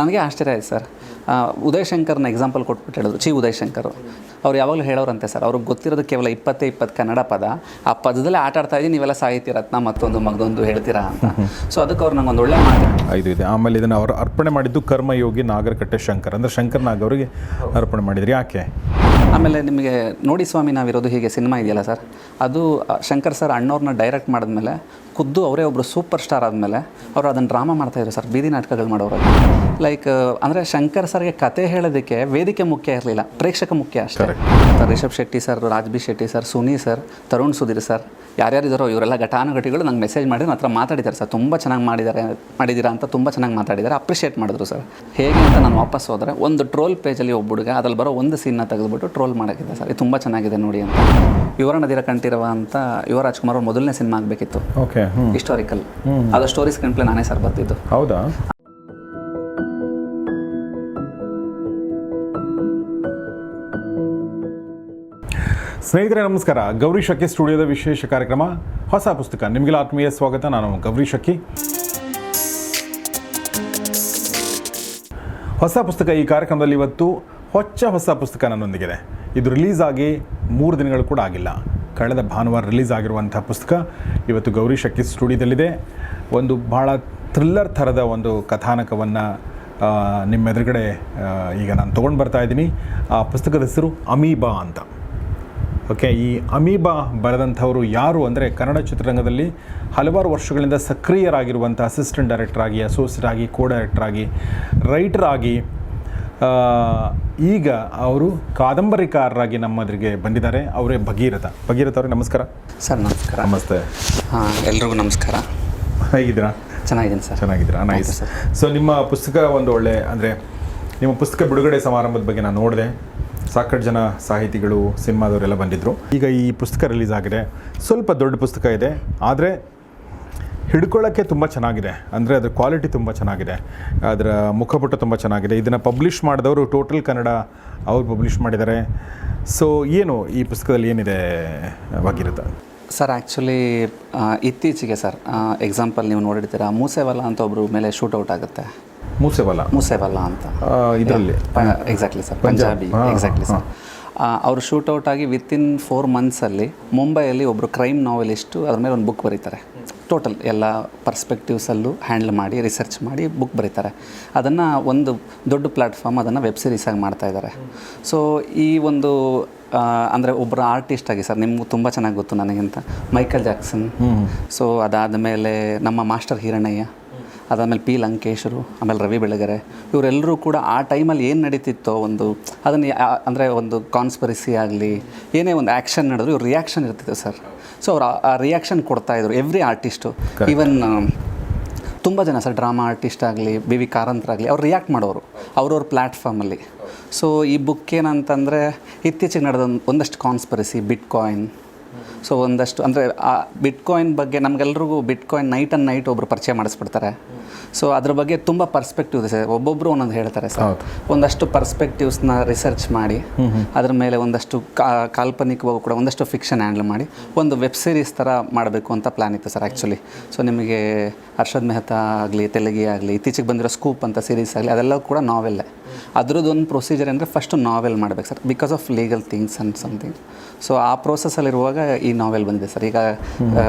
ನನಗೆ ಆಶ್ಚರ್ಯ ಆಯ್ತು ಸರ್. ಉದಯ್ ಶಂಕರ್ನ ಎಕ್ಸಾಂಪಲ್ ಕೊಟ್ಬಿಟ್ಟು ಹೇಳಿದ್ರು, ಉದಯ್ ಶಂಕರ್ ಅವ್ರು ಯಾವಾಗಲೂ ಹೇಳೋರಂತೆ ಸರ್, ಅವ್ರಿಗೆ ಗೊತ್ತಿರೋದು ಕೇವಲ 20 ಕನ್ನಡ ಪದ, ಆ ಪದದಲ್ಲೇ ಆಟ ಆಡ್ತಾ ಇದ್ದೀನಿ, ನೀವೆಲ್ಲ ಸಾಹಿತ್ಯ ರತ್ನ ಮತ್ತೊಂದು ಮಗದೊಂದು ಹೇಳ್ತೀರಾ ಅಂತ. ಸೊ ಅದಕ್ಕೆ ಅವ್ರು ನಂಗೆ ಒಂದು ಒಳ್ಳೆ ಮಾತು ಇದೆ. ಆಮೇಲೆ ಇದನ್ನು ಅವರು ಅರ್ಪಣೆ ಮಾಡಿದ್ದು ಕರ್ಮಯೋಗಿ ನಾಗರಕಟ್ಟೆ ಶಂಕರ್, ಅಂದರೆ ಶಂಕರ್ ನಾಗ್ ಅವರಿಗೆ ಅರ್ಪಣೆ ಮಾಡಿದ್ರಿ. ಯಾಕೆ? ಆಮೇಲೆ ನಿಮಗೆ ನೋಡಿ ಸ್ವಾಮಿ ನಾವಿರೋದು ಹೀಗೆ ಸಿನಿಮಾ ಇದೆಯಲ್ಲ ಸರ್, ಅದು ಶಂಕರ್ ಸರ್ ಅಣ್ಣವ್ರನ್ನ ಡೈರೆಕ್ಟ್ ಮಾಡಿದ್ಮೇಲೆ ಖುದ್ದು ಅವರೇ ಒಬ್ಬರು ಸೂಪರ್ ಸ್ಟಾರ್ ಆದಮೇಲೆ ಅವರು ಅದನ್ನು ಡ್ರಾಮಾ ಮಾಡ್ತಾಯಿದ್ರು ಸರ್, ಬೀದಿ ನಾಟಕಗಳು ಮಾಡೋರು. ಲೈಕ್ ಅಂದರೆ ಶಂಕರ್ ಸರ್ಗೆ ಕತೆ ಹೇಳೋದಕ್ಕೆ ವೇದಿಕೆ ಮುಖ್ಯ ಇರಲಿಲ್ಲ, ಪ್ರೇಕ್ಷಕ ಮುಖ್ಯ ಅಷ್ಟೇ. Rishab Shetty sir, Raj B Shetty sir, Suni sir, Tarun Sudhir sir, ಯಾರ್ಯಾರಿದ್ದಾರೋ ಇವರೆಲ್ಲ ಘಟಾನುಘಟಿಗಳು ನಂಗೆ ಮೆಸೇಜ್ ಮಾಡಿ ನನ್ನ ಹತ್ರ ಮಾತಾಡಿದ್ದಾರೆ ಸರ್, ತುಂಬ ಚೆನ್ನಾಗಿ ಮಾಡಿದ್ದೀರಾ ಅಂತ ತುಂಬ ಚೆನ್ನಾಗಿ ಮಾತಾಡಿದ್ದಾರೆ, ಅಪ್ರಿಷಿಯೇಟ್ ಮಾಡಿದ್ರು ಸರ್. ಹೇಗೆ ಅಂತ ನಾನು ವಾಪಸ್ ಹೋದರೆ ಒಂದು ಟ್ರೋಲ್ ಪೇಜಲ್ಲಿ ಒಬ್ಬ ಹುಡುಗ ಅದ್ರಲ್ಲಿ ಬರೋ ಒಂದು ಸೀನ್ನ ತೆಗೆದುಬಿಟ್ಟು ಟ್ರೋಲ್ ಮಾಡೋಕ್ಕಿದೆ ಸರ್, ಇದು ತುಂಬ ಚೆನ್ನಾಗಿದೆ ನೋಡಿ ಅಂತ. ಯುವರ ನದಿರ ಕಂಠೀರವ ಅಂತ ಯುವ ರಾಜ್ಕುಮಾರ್ ಅವ್ರ ಮೊದಲನೇ ಸಿನಿಮಾ ಆಗಬೇಕಿತ್ತು, ಓಕೆ, ಹಿಸ್ಟಾರಿಕಲ್. ಅದು ಸ್ಟೋರಿ ಸ್ಕ್ರೀನ್ ಪ್ಲೇ ನಾನೇ ಸರ್ ಬರ್ತಿದ್ದು. ಹೌದಾ? ಸ್ನೇಹಿತರೆ ನಮಸ್ಕಾರ. ಗೌರಿ ಶಕ್ಕಿ ಸ್ಟುಡಿಯೋದ ವಿಶೇಷ ಕಾರ್ಯಕ್ರಮ ಹೊಸ ಪುಸ್ತಕ, ನಿಮಗೆಲ್ಲ ಆತ್ಮೀಯ ಸ್ವಾಗತ. ನಾನು ಗೌರಿ ಶಕ್ಕಿ. ಹೊಸ ಪುಸ್ತಕ ಈ ಕಾರ್ಯಕ್ರಮದಲ್ಲಿ ಇವತ್ತು ಹೊಸ ಪುಸ್ತಕ ನನ್ನೊಂದಿಗಿದೆ. ಇದು ರಿಲೀಸ್ ಆಗಿ 3 ದಿನಗಳು ಕೂಡ ಆಗಿಲ್ಲ. ಕಳೆದ ಭಾನುವಾರ ರಿಲೀಸ್ ಆಗಿರುವಂಥ ಪುಸ್ತಕ ಇವತ್ತು ಗೌರಿ ಶಕ್ಕಿ ಸ್ಟುಡಿಯೋದಲ್ಲಿದೆ. ಒಂದು ಭಾಳ ಥ್ರಿಲ್ಲರ್ ಥರದ ಒಂದು ಕಥಾನಕವನ್ನು ನಿಮ್ಮ ಎದುರುಗಡೆ ಈಗ ನಾನು ತೊಗೊಂಡು ಬರ್ತಾ ಇದ್ದೀನಿ. ಆ ಪುಸ್ತಕದ ಹೆಸರು ಅಮೀಬಾ ಅಂತ. ಓಕೆ, ಈ ಅಮೀಬಾ ಬರೆದಂಥವರು ಯಾರು ಅಂದರೆ ಕನ್ನಡ ಚಿತ್ರರಂಗದಲ್ಲಿ ಹಲವಾರು ವರ್ಷಗಳಿಂದ ಸಕ್ರಿಯರಾಗಿರುವಂಥ ಅಸಿಸ್ಟೆಂಟ್ ಡೈರೆಕ್ಟರ್ ಆಗಿ, ಅಸೋಸಿಯೇಟ್ ಆಗಿ, ಕೋ ಡೈರೆಕ್ಟರ್ ಆಗಿ, ರೈಟರ್ ಆಗಿ, ಈಗ ಅವರು ಕಾದಂಬರಿಕಾರರಾಗಿ ನಮ್ಮದ್ರಿಗೆ ಬಂದಿದ್ದಾರೆ. ಅವರೇ ಭಗೀರಥ ಅವ್ರಿಗೆ ನಮಸ್ಕಾರ ಸರ್. ನಮಸ್ಕಾರ. ನಮಸ್ತೆ. ಹಾಂ, ಎಲ್ರಿಗೂ ನಮಸ್ಕಾರ. ಹೇಗಿದ್ದೀರಾ? ಚೆನ್ನಾಗಿದ್ದೀನಿ ಸರ್. ಚೆನ್ನಾಗಿದ್ದೀರಾ? ನೈಸ್. ಸೊ ನಿಮ್ಮ ಪುಸ್ತಕ ಒಂದು ಒಳ್ಳೆ, ಅಂದರೆ ನಿಮ್ಮ ಪುಸ್ತಕ ಬಿಡುಗಡೆ ಸಮಾರಂಭದ ಬಗ್ಗೆ ನಾನು ನೋಡಿದೆ. ಸಾಕಷ್ಟು ಜನ ಸಾಹಿತಿಗಳು, ಸಿನಿಮಾದವರೆಲ್ಲ ಬಂದಿದ್ದರು. ಈಗ ಈ ಪುಸ್ತಕ ರಿಲೀಸ್ ಆಗಿದೆ. ಸ್ವಲ್ಪ ದೊಡ್ಡ ಪುಸ್ತಕ ಇದೆ, ಆದರೆ ಹಿಡ್ಕೊಳ್ಳೋಕ್ಕೆ ತುಂಬ ಚೆನ್ನಾಗಿದೆ. ಅಂದರೆ ಅದರ ಕ್ವಾಲಿಟಿ ತುಂಬ ಚೆನ್ನಾಗಿದೆ, ಅದರ ಮುಖಪುಟ ತುಂಬ ಚೆನ್ನಾಗಿದೆ. ಇದನ್ನು ಪಬ್ಲಿಷ್ ಮಾಡಿದವರು ಟೋಟಲ್ ಕನ್ನಡ ಅವ್ರು ಪಬ್ಲಿಷ್ ಮಾಡಿದ್ದಾರೆ. ಸೊ ಏನು ಈ ಪುಸ್ತಕದಲ್ಲಿ ಏನಿದೆ ಭಗೀರಥ ಸರ್? ಆ್ಯಕ್ಚುಲಿ ಇತ್ತೀಚೆಗೆ ಸರ್, ಎಕ್ಸಾಂಪಲ್ ನೀವು ನೋಡಿರ್ತೀರಾ, ಮೂಸೆವಾಲ ಅಂತ ಒಬ್ಬರು ಮೇಲೆ ಶೂಟೌಟ್ ಆಗುತ್ತೆ. ಮೂಸೆವಾಲ ಅಂತ ಇದರಲ್ಲಿ exactly sir, Punjabi. Exactly sir. ಅವರು ಶೂಟೌಟ್ ಆಗಿ ವಿತಿನ್ 4 ಮಂತ್ಸಲ್ಲಿ ಮುಂಬೈಯಲ್ಲಿ ಒಬ್ಬರು ಕ್ರೈಮ್ ನಾವೆಲಿಸ್ಟು ಅದ್ರ ಮೇಲೆ ಒಂದು ಬುಕ್ ಬರೀತಾರೆ. ಟೋಟಲ್ ಎಲ್ಲ ಪರ್ಸ್ಪೆಕ್ಟಿವ್ಸಲ್ಲೂ ಹ್ಯಾಂಡಲ್ ಮಾಡಿ ರಿಸರ್ಚ್ ಮಾಡಿ ಬುಕ್ ಬರೀತಾರೆ. ಅದನ್ನು ಒಂದು ದೊಡ್ಡ ಪ್ಲ್ಯಾಟ್ಫಾರ್ಮ್ ಅದನ್ನು ವೆಬ್ ಸೀರೀಸಾಗಿ ಮಾಡ್ತಾಯಿದ್ದಾರೆ. ಸೊ ಈ ಒಂದು ಅಂದರೆ ಒಬ್ಬರು ಆರ್ಟಿಸ್ಟ್ ಆಗಿ ಸರ್, ನಿಮಗೂ ತುಂಬ ಚೆನ್ನಾಗಿ ಗೊತ್ತು ನನಗಿಂತ, ಮೈಕಲ್ ಜಾಕ್ಸನ್. ಸೊ ಅದಾದಮೇಲೆ ನಮ್ಮ ಮಾಸ್ಟರ್ ಹಿರಣ್ಣಯ್ಯ, ಅದಾದಮೇಲೆ ಪಿ ಲಂಕೇಶರು, ಆಮೇಲೆ ರವಿ ಬೆಳಗೆರೆ, ಇವರೆಲ್ಲರೂ ಕೂಡ ಆ ಟೈಮಲ್ಲಿ ಏನು ನಡೀತಿತ್ತೋ ಒಂದು ಅದನ್ನು ಅಂದರೆ ಒಂದು ಕಾನ್ಸ್ಪರಸಿ ಆಗಲಿ, ಏನೇ ಒಂದು ಆ್ಯಕ್ಷನ್ ನಡೆದ್ರು ಇವ್ರ ರಿಯಾಕ್ಷನ್ ಇರ್ತಿತ್ತು ಸರ್. ಸೊ ಅವ್ರು ಆ ರಿಯಾಕ್ಷನ್ ಕೊಡ್ತಾಯಿದ್ರು ಎವ್ರಿ ಆರ್ಟಿಸ್ಟು. ಈವನ್ ತುಂಬ ಜನ ಸರ್, ಡ್ರಾಮಾ ಆರ್ಟಿಸ್ಟ್ ಆಗಲಿ, ಬಿ ವಿ ಕಾರಂತರಾಗಲಿ, ಅವ್ರು ರಿಯಾಕ್ಟ್ ಮಾಡೋರು ಅವ್ರವ್ರ ಪ್ಲ್ಯಾಟ್ಫಾರ್ಮಲ್ಲಿ. ಸೊ ಈ ಬುಕ್ ಏನಂತಂದರೆ ಇತ್ತೀಚೆಗೆ ನಡೆದ ಒಂದಷ್ಟು ಕಾನ್ಸ್ಪರಸಿ, ಬಿಟ್ಕಾಯಿನ್. ಸೊ ಒಂದಷ್ಟು ಅಂದರೆ ಆ ಬಿಟ್ಕಾಯಿನ್ ಬಗ್ಗೆ ನಮಗೆಲ್ರಿಗೂ ಬಿಟ್ಕಾಯಿನ್ ನೈಟ್ ಆ್ಯಂಡ್ ನೈಟ್ ಒಬ್ಬರು ಪರಿಚಯ ಮಾಡಿಸ್ಬಿಡ್ತಾರೆ. ಸೊ ಅದ್ರ ಬಗ್ಗೆ ತುಂಬ ಪರ್ಸ್ಪೆಕ್ಟಿವ್ ಇದೆ ಸರ್, ಒಬ್ಬೊಬ್ಬರು ಒಂದೊಂದು ಹೇಳ್ತಾರೆ ಸರ್. ಒಂದಷ್ಟು ಪರ್ಸ್ಪೆಕ್ಟಿವ್ಸ್ನ ರಿಸರ್ಚ್ ಮಾಡಿ ಅದ್ರ ಮೇಲೆ ಒಂದಷ್ಟು ಕಾಲ್ಪನಿಕವಾಗೂ ಕೂಡ ಒಂದಷ್ಟು ಫಿಕ್ಷನ್ ಹ್ಯಾಂಡಲ್ ಮಾಡಿ ಒಂದು ವೆಬ್ ಸೀರೀಸ್ ಥರ ಮಾಡಬೇಕು ಅಂತ ಪ್ಲ್ಯಾನ್ ಇತ್ತು ಸರ್ ಆ್ಯಕ್ಚುಲಿ. ಸೊ ನಿಮಗೆ ಹರ್ಷದ್ ಮೆಹ್ತಾ ಆಗಲಿ, ತೆಲುಗಿ ಆಗಲಿ, ಇತ್ತೀಚೆಗೆ ಬಂದಿರೋ ಸ್ಕೂಪ್ ಅಂತ ಸೀರೀಸ್ ಆಗಲಿ, ಅದೆಲ್ಲ ಕೂಡ ನಾವೆಲ್ಲೇ. ಅದ್ರದ್ದು ಒಂದು ಪ್ರೊಸೀಜರ್ ಅಂದರೆ ಫಸ್ಟು ನಾವೆಲ್ ಮಾಡಬೇಕು sir, because of legal things and something. So ಆ ಪ್ರೋಸೆಸ್ಸಲ್ಲಿರುವಾಗ ಈ ನಾವೆಲ್ ಬಂದಿದೆ ಸರ್. ಈಗ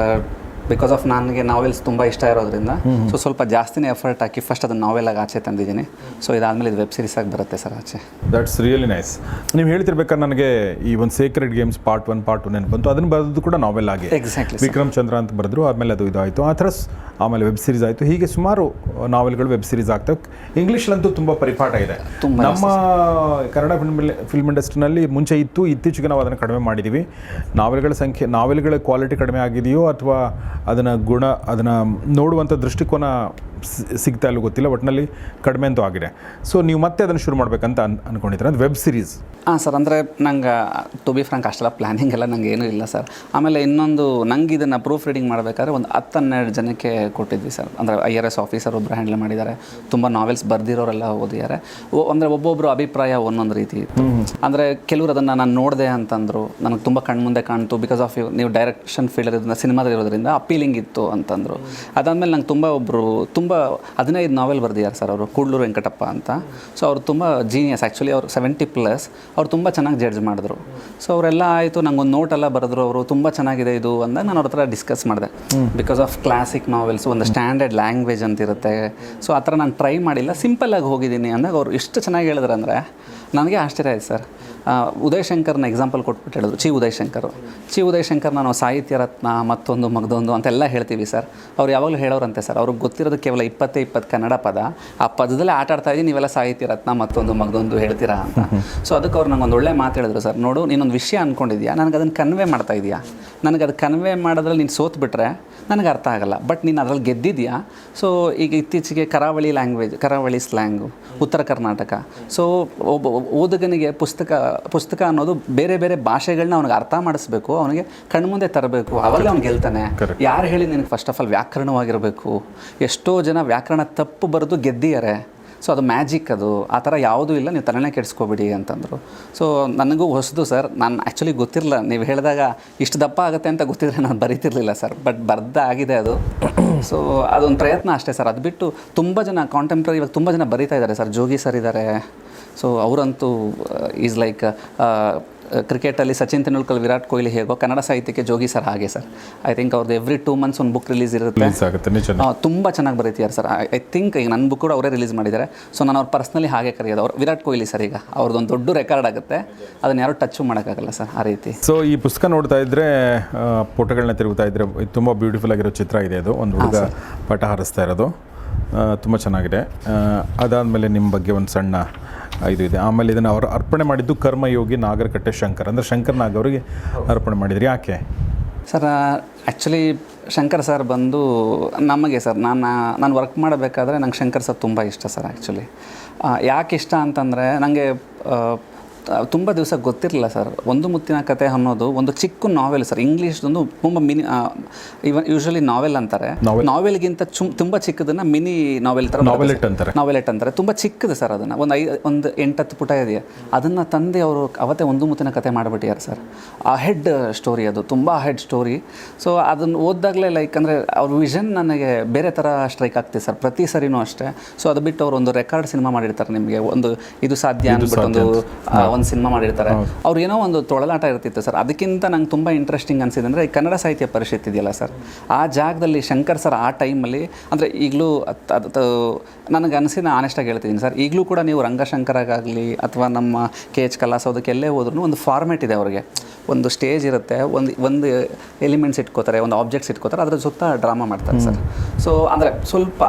ಬಿಕಾಸ್ ಆಫ್ ನನಗೆ ನಾವೆಲ್ಸ್ ತುಂಬ ಇಷ್ಟ ಇರೋದ್ರಿಂದ ಸೊ ಸ್ವಲ್ಪ ಜಾಸ್ತಿನೇ ಎಫರ್ಟ್ ಹಾಕಿ ಫಸ್ಟ್ ಅದನ್ನು ನಾವೆಲಾಗಿ ಆಚೆ ತಂದಿದ್ದೀನಿ. ಸೊ ಇದಾದಮೇಲೆ ಇದು ವೆಬ್ ಸೀರೀಸ್ ಆಗಿ ಬರುತ್ತೆ ಸರ್ ಆಚೆ. That's really nice. ನೀವು ಹೇಳ್ತಿರ್ಬೇಕಾದ್ರೆ ನನಗೆ ಈ ಒಂದು ಸೇಕ್ರೆಡ್ ಗೇಮ್ಸ್ ಪಾರ್ಟ್ 1 ಪಾರ್ಟ್ 2 ನೆನಪು ಬಂತು. ಅದನ್ನು ಬರೆದು ಕೂಡ ನಾವೆಲ್ ಆಗಿ ಎಕ್ಸಾಕ್ಟ್ಲಿ ವಿಕ್ರಮ್ ಚಂದ್ರ ಅಂತ ಬರೆದ್ರು. ಆಮೇಲೆ ಅದು ಇದಾಯಿತು, ಆ ಥರ ಆಮೇಲೆ ವೆಬ್ ಸೀರೀಸ್ ಆಯಿತು. ಹೀಗೆ ಸುಮಾರು ನಾವೆಲ್ಗಳು ವೆಬ್ ಸೀರೀಸ್ ಆಗ್ತವೆ. ಇಂಗ್ಲೀಷಲ್ಲಂತೂ ತುಂಬ ಪರಿಪಾಠ ಇದೆ. ನಮ್ಮ ಕನ್ನಡ ಫಿಲ್ಮ್ ಇಂಡಸ್ಟ್ರಿನಲ್ಲಿ ಮುಂಚೆ ಇತ್ತು, ಇತ್ತೀಚೆಗೆ ನಾವು ಅದನ್ನು ಕಡಿಮೆ ಮಾಡಿದ್ದೀವಿ. ನಾವೆಲ್ಗಳ ಕ್ವಾಲಿಟಿ ಕಡಿಮೆ ಆಗಿದೆಯೋ ಅಥವಾ ಅದನ್ನು ನೋಡುವಂಥ ದೃಷ್ಟಿಕೋನ ಸಿಗ್ತಾ ಇಲ್ಲ ಗೊತ್ತಿಲ್ಲ, ಒಟ್ಟಿನಲ್ಲಿ ಕಡಿಮೆ ಅಂತೂ ಆಗಿದೆ. ಸೊ ನೀವು ಮತ್ತೆ ಅದನ್ನು ಶುರು ಮಾಡಬೇಕಂತ ಅಂದ್ಕೊಂಡಿದ್ದೀರ, ಅದು ವೆಬ್ ಸೀರೀಸ್? ಹಾಂ ಸರ್, ಅಂದರೆ ನಂಗೆ ಟು ಬಿ ಫ್ರಾಂಕ್ ಅಷ್ಟೆಲ್ಲ ಪ್ಲ್ಯಾನಿಂಗ್ ಎಲ್ಲ ನಂಗೆ ಏನೂ ಇಲ್ಲ ಸರ್. ಆಮೇಲೆ ಇನ್ನೊಂದು, ನಂಗೆ ಇದನ್ನು ಪ್ರೂಫ್ ರೀಡಿಂಗ್ ಮಾಡಬೇಕಾದ್ರೆ ಒಂದು 10-12 ಜನಕ್ಕೆ ಕೊಟ್ಟಿದ್ವಿ ಸರ್. ಅಂದರೆ IRS ಆಫೀಸರ್ ಒಬ್ಬರು ಹ್ಯಾಂಡಲ್ ಮಾಡಿದ್ದಾರೆ, ತುಂಬ ನಾವೆಲ್ಸ್ ಬರೆದಿರೋರೆಲ್ಲ ಓದಿದ್ದಾರೆ. ಅಂದರೆ ಒಬ್ಬೊಬ್ಬರು ಅಭಿಪ್ರಾಯ ಒಂದೊಂದು ರೀತಿ ಇತ್ತು. ಅಂದರೆ ಕೆಲವರು ಅದನ್ನು ನಾನು ನೋಡಿದೆ ಅಂತಂದರು, ನನಗೆ ತುಂಬ ಕಣ್ಮುಂದೆ ಕಾಣ್ತು, ಬಿಕಾಸ್ ಆಫ್ ನೀವು ಡೈರೆಕ್ಷನ್ ಫೀಲ್ಡ್ ಇರೋದ್ರಿಂದ, ಸಿನಿಮಾದಲ್ಲಿ ಇರೋದ್ರಿಂದ ಅಪೀಲಿಂಗ್ ಇತ್ತು ಅಂತಂದರು. ಅದಾದಮೇಲೆ ನಂಗೆ ತುಂಬ 15 ನಾವೆಲ್ ಬರೆದಿದ್ದಾರೆ ಸರ್ ಅವರು, ಕೂಡ್ಲೂರು ವೆಂಕಟಪ್ಪ ಅಂತ. ಸೊ ಅವ್ರು ತುಂಬ ಜೀನಿಯಸ್ ಆ್ಯಕ್ಚುಲಿ, ಅವ್ರು 70+, ಅವ್ರು ತುಂಬ ಚೆನ್ನಾಗಿ ಜಡ್ಜ್ ಮಾಡಿದ್ರು. ಸೊ ಅವರೆಲ್ಲ ಆಯಿತು, ನಂಗೊಂದು ನೋಟೆಲ್ಲ ಬರೆದ್ರು ಅವರು, ತುಂಬ ಚೆನ್ನಾಗಿದೆ ಇದು ಅಂದಾಗ ನಾನು ಅವ್ರ ಹತ್ರ ಡಿಸ್ಕಸ್ ಮಾಡಿದೆ. ಬಿಕಾಸ್ ಆಫ್ ಕ್ಲಾಸಿಕ್ ನಾವೆಲ್ಸ್ ಒಂದು ಸ್ಟ್ಯಾಂಡರ್ಡ್ ಲ್ಯಾಂಗ್ವೇಜ್ ಅಂತ ಇರುತ್ತೆ. ಸೊ ಆ ಥರ ನಾನು ಟ್ರೈ ಮಾಡಿಲ್ಲ, ಸಿಂಪಲ್ಲಾಗಿ ಹೋಗಿದ್ದೀನಿ ಅಂದಾಗ ಅವರು ಎಷ್ಟು ಚೆನ್ನಾಗಿ ಹೇಳಿದ್ರು ಅಂದರೆ ನನಗೆ ಆಶ್ಚರ್ಯ ಆಯ್ತು ಸರ್. ಉದಯ್ ಶಂಕರ್ನ ಎಕ್ಸಾಂಪಲ್ ಕೊಟ್ಬಿಟ್ಟು ಹೇಳಿದ್ರು, ಚಿ ಉದಯ್ ಶಂಕರ್ ನಾನು ಸಾಹಿತ್ಯ ರತ್ನ, ಮತ್ತೊಂದು ಮಗದೊಂದು ಅಂತೆಲ್ಲ ಹೇಳ್ತೀವಿ ಸರ್. ಅವ್ರು ಯಾವಾಗಲೂ ಹೇಳೋರಂತೆ ಸರ್, ಅವ್ರಿಗೆ ಗೊತ್ತಿರೋದು ಕೇವಲ 20 ಕನ್ನಡ ಪದ, ಆ ಪದದಲ್ಲೇ ಆಟ ಆಡ್ತಾ ಇದ್ದೀನಿ, ನೀವೆಲ್ಲ ಸಾಹಿತ್ಯ ರತ್ನ ಮತ್ತೊಂದು ಮಗದೊಂದು ಹೇಳ್ತೀರಾ ಅಂತ. ಸೊ ಅದಕ್ಕೆ ಅವ್ರು ನಂಗೆ ಒಂದು ಒಳ್ಳೆ ಮಾತು ಹೇಳಿದ್ರು ಸರ್, ನೋಡು ನೀನೊಂದು ವಿಷಯ ಅಂದ್ಕೊಂಡಿದ್ಯಾ, ನನಗೆ ಅದನ್ನು ಕನ್ವೆ ಮಾಡ್ತಾ ಇದೆಯಾ, ನನಗೆ ಅದು ಕನ್ವೆ ಮಾಡೋದ್ರಲ್ಲಿ ನೀನು ಸೋತ್ಬಿಟ್ರೆ ನನಗೆ ಅರ್ಥ ಆಗಲ್ಲ, ಬಟ್ ನೀನು ಅದರಲ್ಲಿ ಗೆದ್ದಿದ್ಯಾ. ಸೊ ಈಗ ಇತ್ತೀಚೆಗೆ ಕರಾವಳಿ ಸ್ಲ್ಯಾಂಗು, ಉತ್ತರ ಕರ್ನಾಟಕ. ಸೊ ಒಬ್ಬ ಓದುಗನಿಗೆ ಪುಸ್ತಕ ಅನ್ನೋದು ಬೇರೆ ಬೇರೆ ಭಾಷೆಗಳನ್ನ ಅವನಿಗೆ ಅರ್ಥ ಮಾಡಿಸ್ಬೇಕು, ಅವನಿಗೆ ಕಣ್ಮುಂದೆ ತರಬೇಕು, ಅವಾಗಲೇ ಅವ್ನು ಗೆಲ್ತಾನೆ. ಯಾರು ಹೇಳಿ ನಿನಗೆ ಫಸ್ಟ್ ಆಫ್ ಆಲ್ ವ್ಯಾಕರಣವಾಗಿರಬೇಕು. ಎಷ್ಟೋ ಜನ ವ್ಯಾಕರಣ ತಪ್ಪು ಬರೆದು ಗೆದ್ದಿದ್ದಾರೆ. ಸೊ ಅದು ಮ್ಯಾಜಿಕ್, ಅದು ಆ ಥರ ಯಾವುದೂ ಇಲ್ಲ, ನೀವು ತಲೆನೇ ಕೆಡಿಸ್ಕೋಬೇಡಿ ಅಂತಂದರು. ಸೊ ನನಗೂ ಹೊಸದು ಸರ್, ನಾನು ಆ್ಯಕ್ಚುಲಿ ಗೊತ್ತಿರಲಿಲ್ಲ, ನೀವು ಹೇಳಿದಾಗ ಇಷ್ಟು ದಪ್ಪ ಆಗುತ್ತೆ ಅಂತ ಗೊತ್ತಿದ್ರೆ ನಾನು ಬರೀತಿರ್ಲಿಲ್ಲ ಸರ್, ಬಟ್ ಆಗಿದೆ ಅದು. ಸೊ ಅದೊಂದು ಪ್ರಯತ್ನ ಅಷ್ಟೇ ಸರ್. ಅದು ಬಿಟ್ಟು ತುಂಬ ಜನ ಕಾಂಟೆಂಪ್ರರಿ ಇವಾಗ ತುಂಬ ಜನ ಬರೀತಾ ಇದ್ದಾರೆ ಸರ್. ಜೋಗಿ ಸರ್ ಇದ್ದಾರೆ. ಸೊ ಅವರಂತೂ ಈಸ್ ಲೈಕ್ ಕ್ರಿಕೆಟಲ್ಲಿ ಸಚಿನ್ ತೆಂಡೂಲ್ಕರ್, ವಿರಾಟ್ ಕೊಹ್ಲಿ ಹೇಗೋ ಕನ್ನಡ ಸಾಹಿತ್ಯಕ್ಕೆ ಜೋಗಿ ಸರ್ ಹಾಗೆ ಸರ್. ಐ ಥಿಂಕ್ ಅವ್ರದ್ದು ಎವ್ರಿ 2 months ಒಂದು ಬುಕ್ ರಿಲೀಸ್ ಇರುತ್ತೆ. ತುಂಬ ಚೆನ್ನಾಗಿ ಬರೀತಿದ್ದಾರೆ ಸರ್. ಐ ಥಿಂಕ್ ಈಗ ನನ್ನ ಬುಕ್ ಕೂಡ ಅವರೇ ರಿಲೀಸ್ ಮಾಡಿದ್ದಾರೆ. ಸೊ ನಾನು ಅವ್ರು ಪರ್ಸ್ನಲಿ ಹಾಗೆ ಕರೆಯೋದು. ಅವ್ರು ವಿರಾಟ್ ಕೊಹ್ಲಿ ಸರ್, ಈಗ ಅವ್ರದ್ದೊಂದು ದೊಡ್ಡ ರೆಕಾರ್ಡ್ ಆಗುತ್ತೆ, ಅದನ್ನು ಯಾರೂ ಟಚ್ಚು ಮಾಡೋಕ್ಕಾಗಲ್ಲ ಸರ್, ಆ ರೀತಿ. ಸೊ ಈ ಪುಸ್ತಕ ನೋಡ್ತಾ ಇದ್ದರೆ, ಫೋಟೋಗಳನ್ನ ತಿರುಗ್ತಾ ಇದ್ದರೆ, ತುಂಬ ಬ್ಯೂಟಿಫುಲ್ ಆಗಿರೋ ಚಿತ್ರ ಇದೆ ಇದು. ಒಂದು ಹುಡುಗ ಪಟ ಹಾರಿಸ್ತಾ ಇರೋದು ತುಂಬ ಚೆನ್ನಾಗಿದೆ. ಅದಾದಮೇಲೆ ನಿಮ್ಮ ಬಗ್ಗೆ ಒಂದು ಸಣ್ಣ ಇದು ಇದೆ. ಆಮೇಲೆ ಇದನ್ನು ಅವರು ಅರ್ಪಣೆ ಮಾಡಿದ್ದು ಕರ್ಮಯೋಗಿ ನಾಗರಕಟ್ಟೆ ಶಂಕರ್, ಅಂದರೆ ಶಂಕರ್ ನಾಗ್ ಅವರಿಗೆ ಅರ್ಪಣೆ ಮಾಡಿದ್ರಿ. ಯಾಕೆ ಸರ್? ಆ್ಯಕ್ಚುಲಿ ಶಂಕರ್ ಸರ್ ಬಂದು ನಮಗೆ ಸರ್, ನಾನು ವರ್ಕ್ ಮಾಡಬೇಕಾದ್ರೆ ನಂಗೆ ಶಂಕರ್ ಸರ್ ತುಂಬ ಇಷ್ಟ ಸರ್. ಆ್ಯಕ್ಚುಲಿ ಯಾಕೆ ಇಷ್ಟ ಅಂತಂದರೆ, ನನಗೆ ತುಂಬ ದಿವಸ ಗೊತ್ತಿರಲಿಲ್ಲ ಸರ್. ಒಂದು ಮುತ್ತಿನ ಕತೆ ಅನ್ನೋದು ಒಂದು ಚಿಕ್ಕ ನಾವೆಲ್ ಸರ್. ಇಂಗ್ಲೀಷ್ದೊಂದು ತುಂಬ ಇವನ್ ಯೂಶ್ವಲಿ ನಾವೆಲ್ ಅಂತಾರೆ, ನಾವೆಲ್ಗಿಂತ ತುಂಬ ಚಿಕ್ಕದನ್ನು ಮಿನಿ ನಾವೆಲ್ ಥರ ನಾವೆಲೆಟ್ ಅಂತಾರೆ. ತುಂಬ ಚಿಕ್ಕದು ಸರ್. ಅದನ್ನು ಒಂದು 8-10 ಪುಟ ಇದೆಯಾ, ಅದನ್ನು ತಂದೆ ಅವರು ಅವತ್ತೇ ಒಂದು ಮುತ್ತಿನ ಕತೆ ಮಾಡಿಬಿಟ್ಟಿದ್ದಾರೆ ಸರ್. ಅಹೆಡ್ ಸ್ಟೋರಿ, ಅದು ತುಂಬ ಅಹೆಡ್ ಸ್ಟೋರಿ. ಸೊ ಅದನ್ನು ಓದಿದಾಗಲೇ ಲೈಕ್ ಅಂದರೆ ಅವ್ರ ವಿಷನ್ ನನಗೆ ಬೇರೆ ಥರ ಸ್ಟ್ರೈಕ್ ಆಗ್ತಿದೆ ಸರ್, ಪ್ರತಿ ಸರಿನೂ ಅಷ್ಟೇ. ಸೊ ಅದು ಬಿಟ್ಟು ಅವರು ಒಂದು ರೆಕಾರ್ಡ್ ಸಿನಿಮಾ ಮಾಡಿರ್ತಾರೆ, ನಿಮಗೆ ಒಂದು ಇದು ಸಾಧ್ಯ ಅಂದ್ಬಿಟ್ಟು ಒಂದು ಸಿನಿಮಾ ಮಾಡಿರ್ತಾರೆ. ಅವ್ರು ಏನೋ ಒಂದು ತೊಳಲಾಟ ಇರ್ತಿತ್ತು ಸರ್. ಅದಕ್ಕಿಂತ ನಂಗೆ ತುಂಬ ಇಂಟ್ರೆಸ್ಟಿಂಗ್ ಅನಿಸಿದೆ ಅಂದರೆ, ಈ ಕನ್ನಡ ಸಾಹಿತ್ಯ ಪರಿಷತ್ ಇದೆಯಲ್ಲ ಸರ್, ಆ ಜಾಗದಲ್ಲಿ ಶಂಕರ್ ಸರ್ ಆ ಟೈಮಲ್ಲಿ, ಅಂದರೆ ಈಗಲೂ ನನಗೆ ಅನಿಸಿ ನಾನು ಆನೆಸ್ಟಾಗಿ ಹೇಳ್ತಿದ್ದೀನಿ ಸರ್, ಈಗಲೂ ಕೂಡ ನೀವು ರಂಗಶಂಕರಾಗಲಿ ಅಥವಾ ನಮ್ಮ KH ಕಲಾಸೌಧಕ್ಕೆ ಎಲ್ಲೇ ಹೋದ್ರೂ ಒಂದು ಫಾರ್ಮೇಟ್ ಇದೆ ಅವ್ರಿಗೆ. ಒಂದು ಸ್ಟೇಜ್ ಇರುತ್ತೆ, ಒಂದು ಎಲಿಮೆಂಟ್ಸ್ ಇಟ್ಕೋತಾರೆ, ಒಂದು ಆಬ್ಜೆಕ್ಟ್ಸ್ ಇಟ್ಕೋತಾರೆ, ಅದ್ರ ಸುತ್ತ ಡ್ರಾಮಾ ಮಾಡ್ತಾರೆ ಸರ್. ಸೊ ಅಂದರೆ ಸ್ವಲ್ಪ